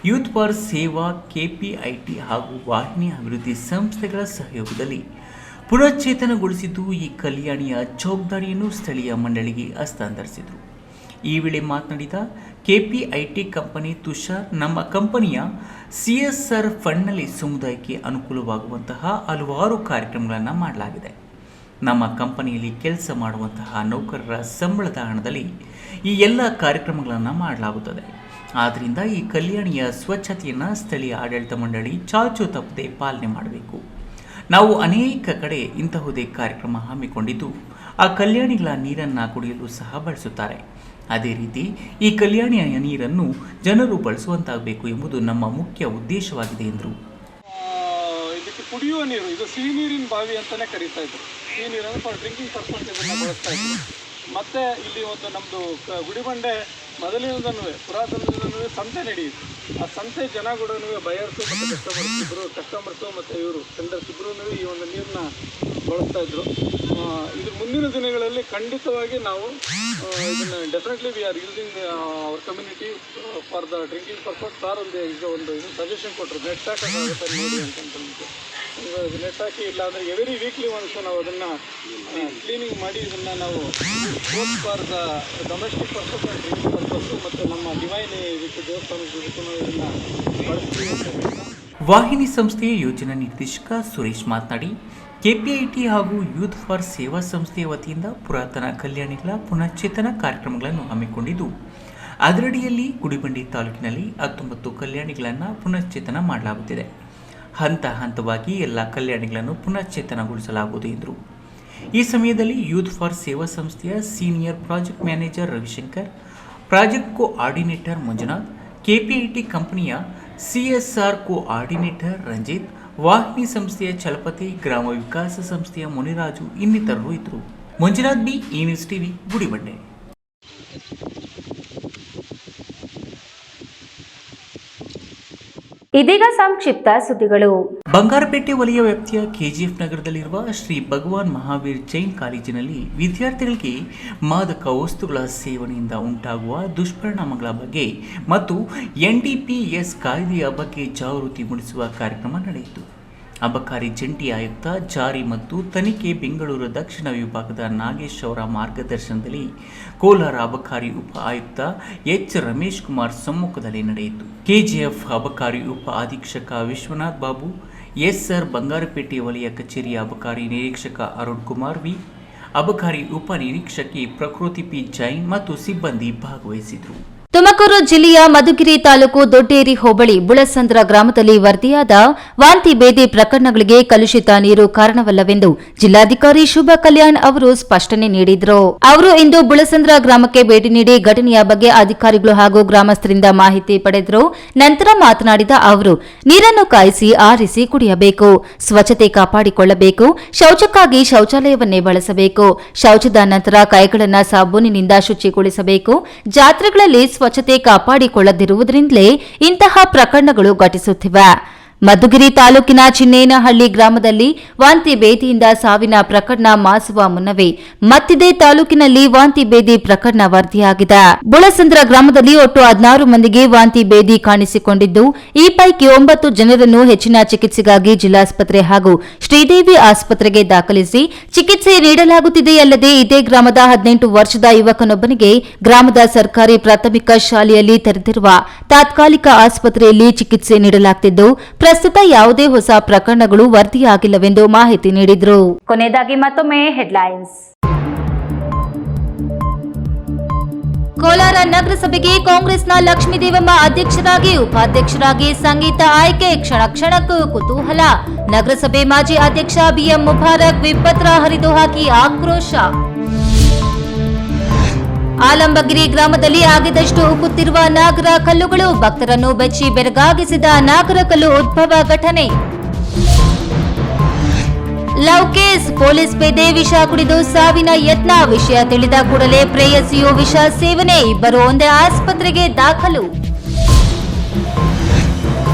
ಯೂತ್ ಫಾರ್ ಸೇವಾ, ಕೆಪಿಐಟಿ ಹಾಗೂ ವಾಹಿನಿ ಅಭಿವೃದ್ಧಿ ಸಂಸ್ಥೆಗಳ ಸಹಯೋಗದಲ್ಲಿ ಪುನಶ್ಚೇತನಗೊಳಿಸಿದ್ದು, ಈ ಕಲ್ಯಾಣಿಯ ಜವಾಬ್ದಾರಿಯನ್ನು ಸ್ಥಳೀಯ ಮಂಡಳಿಗೆ ಹಸ್ತಾಂತರಿಸಿದರು. ಈ ವೇಳೆ ಮಾತನಾಡಿದ ಕೆಪಿಐಟಿ ಕಂಪನಿ ತುಷಾರ್, ನಮ್ಮ ಕಂಪನಿಯ CSR ಫಂಡ್ನಲ್ಲಿ ಸಮುದಾಯಕ್ಕೆ ಅನುಕೂಲವಾಗುವಂತಹ ಹಲವಾರು ಕಾರ್ಯಕ್ರಮಗಳನ್ನು ಮಾಡಲಾಗಿದೆ. ನಮ್ಮ ಕಂಪನಿಯಲ್ಲಿ ಕೆಲಸ ಮಾಡುವಂತಹ ನೌಕರರ ಸಂಬಳದ ಹಣದಲ್ಲಿ ಈ ಎಲ್ಲ ಕಾರ್ಯಕ್ರಮಗಳನ್ನು ಮಾಡಲಾಗುತ್ತದೆ. ಆದ್ದರಿಂದ ಈ ಕಲ್ಯಾಣಿಯ ಸ್ವಚ್ಛತೆಯನ್ನು ಸ್ಥಳೀಯ ಆಡಳಿತ ಮಂಡಳಿ ಚಾಚು ತಪ್ಪದೆ ಪಾಲನೆ ಮಾಡಬೇಕು. ನಾವು ಅನೇಕ ಕಡೆ ಇಂತಹುದೇ ಕಾರ್ಯಕ್ರಮ ಹಮ್ಮಿಕೊಂಡಿದ್ದು ಆ ಕಲ್ಯಾಣಿಗಳ ನೀರನ್ನು ಕುಡಿಯಲು ಸಹ ಬಳಸುತ್ತಾರೆ. ಅದೇ ರೀತಿ ಈ ಕಲ್ಯಾಣಿಯ ನೀರನ್ನು ಜನರು ಬಳಸುವಂತಾಗಬೇಕು ಎಂಬುದು ನಮ್ಮ ಮುಖ್ಯ ಉದ್ದೇಶವಾಗಿದೆ ಎಂದರು. ಇದಕ್ಕೆ ಕುಡಿಯುವ ನೀರು, ಇದು ಸಿಹಿ ನೀರಿನ ಬಾವಿ ಅಂತಲೇ ಕರೀತಾ ಇದ್ರು. ಸಿಹಿ ನೀರನ್ನು ಫಾರ್ ಡ್ರಿಂಕಿಂಗ್ ಪರ್ಪಸ್ ಇದನ್ನು ಬಳಸ್ತಾ ಇದ್ರು. ಮತ್ತು ಇಲ್ಲಿ ಒಂದು ನಮ್ಮದು ಗುಡಿಬಂಡೆ ಮೊದಲಿನಿಂದನೂ ಪುರಾತನದಿಂದನೂ ಸಂತೆ ನಡೆಯಿತು. ಆ ಸಂತೆ ಜನಗಳೂ ಬಯರ್ಸು ಮತ್ತು ಕಸ್ಟಮರ್ಸು ಮತ್ತು ಇವರು ಟೆಂಡರ್ಸ್ ಇಬ್ಬರೂ ಈ ಒಂದು ನೀರನ್ನ ಬಳಸ್ತಾ ಇದ್ರು. ಇದು ಮುಂದಿನ ದಿನಗಳಲ್ಲಿ ಖಂಡಿತವಾಗಿ ನಾವು ಇದನ್ನು definitely we are using hour community for the drinking purpose. Sir ಒಂದು ಸಜೆಷನ್ ಕೊಟ್ಟರು, ನೆಟ್ ಹಾಕೋಕ್ಕಾಗುತ್ತೆ ನೋಡಿ ಅಂತಂದ್ಬಿಟ್ಟು. ಇವಾಗ ನೆಟ್ ಹಾಕಿ ಇಲ್ಲ ಅಂದರೆ ಎವ್ರಿ ವೀಕ್ಲಿ ಒನ್ಸ್ ನಾವು ಅದನ್ನು ಕ್ಲೀನಿಂಗ್ ಮಾಡಿ ಇದನ್ನು ನಾವು both for the domestic purpose and drinking purpose ಮತ್ತು ನಮ್ಮ ಡಿವೈನ್ ಇದಕ್ಕೆ ದೇವಸ್ಥಾನಕ್ಕೂ ಇದನ್ನು ಬಳಸ್ತೀವಿ. ವಾಹಿನಿ ಸಂಸ್ಥೆಯ ಯೋಜನಾ ನಿರ್ದೇಶಕ ಸುರೇಶ್ ಮಾತನಾಡಿ, ಕೆಪಿಐಟಿ ಹಾಗೂ ಯೂತ್ ಫಾರ್ ಸೇವಾ ಸಂಸ್ಥೆಯ ವತಿಯಿಂದ ಪುರಾತನ ಕಲ್ಯಾಣಿಗಳ ಪುನಶ್ಚೇತನ ಕಾರ್ಯಕ್ರಮಗಳನ್ನು ಹಮ್ಮಿಕೊಂಡಿದ್ದು, ಅದರಡಿಯಲ್ಲಿ ಗುಡಿಬಂಡೆ ತಾಲೂಕಿನಲ್ಲಿ 19 ಕಲ್ಯಾಣಿಗಳನ್ನು ಪುನಶ್ಚೇತನ ಮಾಡಲಾಗುತ್ತಿದೆ. ಹಂತ ಹಂತವಾಗಿ ಎಲ್ಲ ಕಲ್ಯಾಣಿಗಳನ್ನು ಪುನಶ್ಚೇತನಗೊಳಿಸಲಾಗುವುದು ಎಂದರು. ಈ ಸಮಯದಲ್ಲಿ ಯೂತ್ ಫಾರ್ ಸೇವಾ ಸಂಸ್ಥೆಯ senior project manager Ravishankar, project coordinator Manjunath, KPIT ಕಂಪನಿಯ CSR ಕೋಆರ್ಡಿನೇಟರ್ ರಂಜಿತ್, ವಾಹಿನಿ ಸಂಸ್ಥೆಯ ಚಲಪತಿ, ಗ್ರಾಮ ವಿಕಾಸ ಸಂಸ್ಥೆಯ ಮುನಿರಾಜು ಇನ್ನಿತರರು ಇದ್ದರು. ಮಂಜುನಾಥ್ ಬಿ, ಈ ನ್ಯೂಸ್ ಟಿವಿ, ಗುಡಿಬಂಡೆ. ಇದೀಗ ಸಂಕ್ಷಿಪ್ತ ಸುದ್ದಿಗಳು. ಬಂಗಾರಪೇಟೆ ವಲಯ ವ್ಯಾಪ್ತಿಯ KGF ನಗರದಲ್ಲಿರುವ ಶ್ರೀ ಭಗವಾನ್ ಮಹಾವೀರ್ ಜೈನ್ ಕಾಲೇಜಿನಲ್ಲಿ ವಿದ್ಯಾರ್ಥಿಗಳಿಗೆ ಮಾದಕ ವಸ್ತುಗಳ ಸೇವನೆಯಿಂದ ಉಂಟಾಗುವ ದುಷ್ಪರಿಣಾಮಗಳ ಬಗ್ಗೆ ಮತ್ತು NDPS ಕಾಯ್ದೆಯ ಬಗ್ಗೆ ಜಾಗೃತಿ ಮೂಡಿಸುವ ಕಾರ್ಯಕ್ರಮ ನಡೆಯಿತು. ಅಬಕಾರಿ ಜಂಟಿ ಆಯುಕ್ತ ಜಾರಿ ಮತ್ತು ತನಿಖೆ ಬೆಂಗಳೂರು ದಕ್ಷಿಣ ವಿಭಾಗದ ನಾಗೇಶ್ ಅವರ ಮಾರ್ಗದರ್ಶನದಲ್ಲಿ ಕೋಲಾರ ಅಬಕಾರಿ ಉಪ ಆಯುಕ್ತ H ರಮೇಶ್ ಕುಮಾರ್ ಸಮ್ಮುಖದಲ್ಲಿ ನಡೆಯಿತು. KGF ಅಬಕಾರಿ ಉಪ ಅಧೀಕ್ಷಕ ವಿಶ್ವನಾಥ್ ಬಾಬು, SR ಬಂಗಾರಪೇಟೆ ವಲಯ ಕಚೇರಿಯ ಅಬಕಾರಿ ನಿರೀಕ್ಷಕ ಅರುಣ್ ಕುಮಾರ್ ವಿ, ಅಬಕಾರಿ ಉಪ ನಿರೀಕ್ಷಕಿ ಪ್ರಕೃತಿ P ಜೈನ್ ಮತ್ತು ಸಿಬ್ಬಂದಿ ಭಾಗವಹಿಸಿದರು. ತುಮಕೂರು ಜಿಲ್ಲೆಯ ಮಧುಗಿರಿ ತಾಲೂಕು ದೊಡ್ಡೇರಿ ಹೋಬಳಿ ಬುಳಸಂದ್ರ ಗ್ರಾಮದಲ್ಲಿ ವರದಿಯಾದ ವಾಂತಿ ಭೇದಿ ಪ್ರಕರಣಗಳಿಗೆ ಕಲುಷಿತ ನೀರು ಕಾರಣವಲ್ಲವೆಂದು ಜಿಲ್ಲಾಧಿಕಾರಿ ಶುಭ ಕಲ್ಯಾಣ್ ಅವರು ಸ್ಪಷ್ಟನೆ ನೀಡಿದರು. ಅವರು ಇಂದು ಬುಳಸಂದ್ರ ಗ್ರಾಮಕ್ಕೆ ಭೇಟಿ ನೀಡಿ ಘಟನೆಯ ಬಗ್ಗೆ ಅಧಿಕಾರಿಗಳು ಹಾಗೂ ಗ್ರಾಮಸ್ಥರಿಂದ ಮಾಹಿತಿ ಪಡೆದರು. ನಂತರ ಮಾತನಾಡಿದ ಅವರು, ನೀರನ್ನು ಕಾಯಿಸಿ ಆರಿಸಿ ಕುಡಿಯಬೇಕು, ಸ್ವಚ್ಛತೆ ಕಾಪಾಡಿಕೊಳ್ಳಬೇಕು, ಶೌಚಕ್ಕಾಗಿ ಶೌಚಾಲಯವನ್ನೇ ಬಳಸಬೇಕು, ಶೌಚದ ನಂತರ ಕೈಗಳನ್ನು ಸಾಬೂನಿನಿಂದ ಶುಚಿಗೊಳಿಸಬೇಕು. ಜಾತ್ರೆಗಳಲ್ಲಿ ಸ್ವಚ್ಛತೆ ಕಾಪಾಡಿಕೊಳ್ಳದಿರುವುದರಿಂದಲೇ ಇಂತಹ ಪ್ರಕರಣಗಳು ಘಟಿಸುತ್ತಿವೆ. ಮಧುಗಿರಿ ತಾಲೂಕಿನ ಚಿನ್ನೇನಹಳ್ಳಿ ಗ್ರಾಮದಲ್ಲಿ ವಾಂತಿ ಭೇದಿಯಿಂದ ಸಾವಿನ ಪ್ರಕರಣ ಮಾಸುವ ಮುನ್ನವೇ ಮತ್ತಿದೇ ತಾಲೂಕಿನಲ್ಲಿ ವಾಂತಿ ಭೇದಿ ಪ್ರಕರಣ ವರದಿಯಾಗಿದೆ. ಬುಳಸಂದ್ರ ಗ್ರಾಮದಲ್ಲಿ ಒಟ್ಟು 16 ಮಂದಿಗೆ ವಾಂತಿ ಭೇದಿ ಕಾಣಿಸಿಕೊಂಡಿದ್ದು, ಈ ಪೈಕಿ 9 ಜನರನ್ನು ಹೆಚ್ಚಿನ ಚಿಕಿತ್ಸೆಗಾಗಿ ಜಿಲ್ಲಾಸ್ಪತ್ರೆ ಹಾಗೂ ಶ್ರೀದೇವಿ ಆಸ್ಪತ್ರೆಗೆ ದಾಖಲಿಸಿ ಚಿಕಿತ್ಸೆ ನೀಡಲಾಗುತ್ತಿದೆಯಲ್ಲದೆ ಇದೇ ಗ್ರಾಮದ 18 ವರ್ಷದ ಯುವಕನೊಬ್ಬನಿಗೆ ಗ್ರಾಮದ ಸರ್ಕಾರಿ ಪ್ರಾಥಮಿಕ ಶಾಲೆಯಲ್ಲಿ ತೆರೆದಿರುವ ತಾತ್ಕಾಲಿಕ ಆಸ್ಪತ್ರೆಯಲ್ಲಿ ಚಿಕಿತ್ಸೆ ನೀಡಲಾಗುತ್ತಿದ್ದು, ಪ್ರಸ್ತುತ ಯಾವುದೇ ಹೊಸ ಪ್ರಕರಣಗಳು ವರದಿಯಾಗಿಲ್ಲವೆಂದು ಮಾಹಿತಿ ನೀಡಿದರು. ಕೊನೆಯದಾಗಿ ಮತ್ತೊಮ್ಮೆ ಹೆಡ್ಲೈನ್ಸ್. ಕೋಲಾರ ನಗರಸಭೆಗೆ ಕಾಂಗ್ರೆಸ್ನ ಲಕ್ಷ್ಮೀದೇವಮ್ಮ ಅಧ್ಯಕ್ಷರಾಗಿ, ಉಪಾಧ್ಯಕ್ಷರಾಗಿ ಸಂಗೀತ ಆಯ್ಕೆ ಕ್ಷಣ ಕ್ಷಣಕ್ಕೂ ಕುತೂಹಲ. ನಗರಸಭೆ ಮಾಜಿ ಅಧ್ಯಕ್ಷ BM ಮುಬಾರಕ್ ವಿಪತ್ರ ಹರಿದು ಹಾಕಿ ಆಕ್ರೋಶ. ಆಲಂಬಗಿರಿ ಗ್ರಾಮದಲ್ಲಿ ಆಗಿದಷ್ಟು ಉಕ್ಕುತ್ತಿರುವ ನಾಗರ ಕಲ್ಲುಗಳು, ಭಕ್ತರನ್ನು ಬೆಚ್ಚಿ ಬೆರಗಾಗಿಸಿದ ನಾಗರ ಕಲ್ಲು ಉದ್ಭವ ಘಟನೆ. ಲವ್ ಕೇಸ್, ಪೊಲೀಸ್ ಪೇದೆ ವಿಷ ಕುಡಿದು ಸಾವಿನ ಯತ್ನ, ವಿಷಯ ತಿಳಿದ ಕೂಡಲೇ ಪ್ರೇಯಸಿಯು ವಿಷ ಸೇವನೆ, ಇಬ್ಬರು ಒಂದೇ ಆಸ್ಪತ್ರೆಗೆ ದಾಖಲು.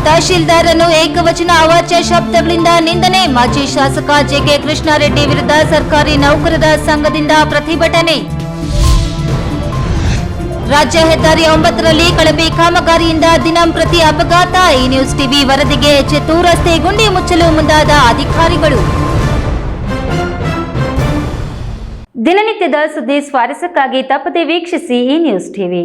ತಹಶೀಲ್ದಾರನ್ನು ಏಕವಚನ ಅವಾಚ್ಯ ಶಬ್ದಗಳಿಂದ ನಿಂದನೆ, ಮಾಜಿ ಶಾಸಕ JK ಕೃಷ್ಣಾರೆಡ್ಡಿ ವಿರುದ್ಧ ಸರ್ಕಾರಿ ನೌಕರರ ಸಂಘದಿಂದ ಪ್ರತಿಭಟನೆ. ರಾಜ್ಯ ಹೆದ್ದಾರಿ 9ರಲ್ಲಿ ಕಳಪೆ ಕಾಮಗಾರಿಯಿಂದ ದಿನಂಪ್ರತಿ ಅಪಘಾತ, ಈ ನ್ಯೂಸ್ ಟಿವಿ ವರದಿಗೆ ಎಚ್ಚೆತ್ತು ರಸ್ತೆ ಗುಂಡಿ ಮುಚ್ಚಲು ಮುಂದಾದ ಅಧಿಕಾರಿಗಳು. ದಿನನಿತ್ಯದ ಸುದ್ದಿ ಸ್ವಾರಸ್ಯಕ್ಕಾಗಿ ತಪ್ಪದೆ ವೀಕ್ಷಿಸಿ ಈ ನ್ಯೂಸ್ ಟಿವಿ.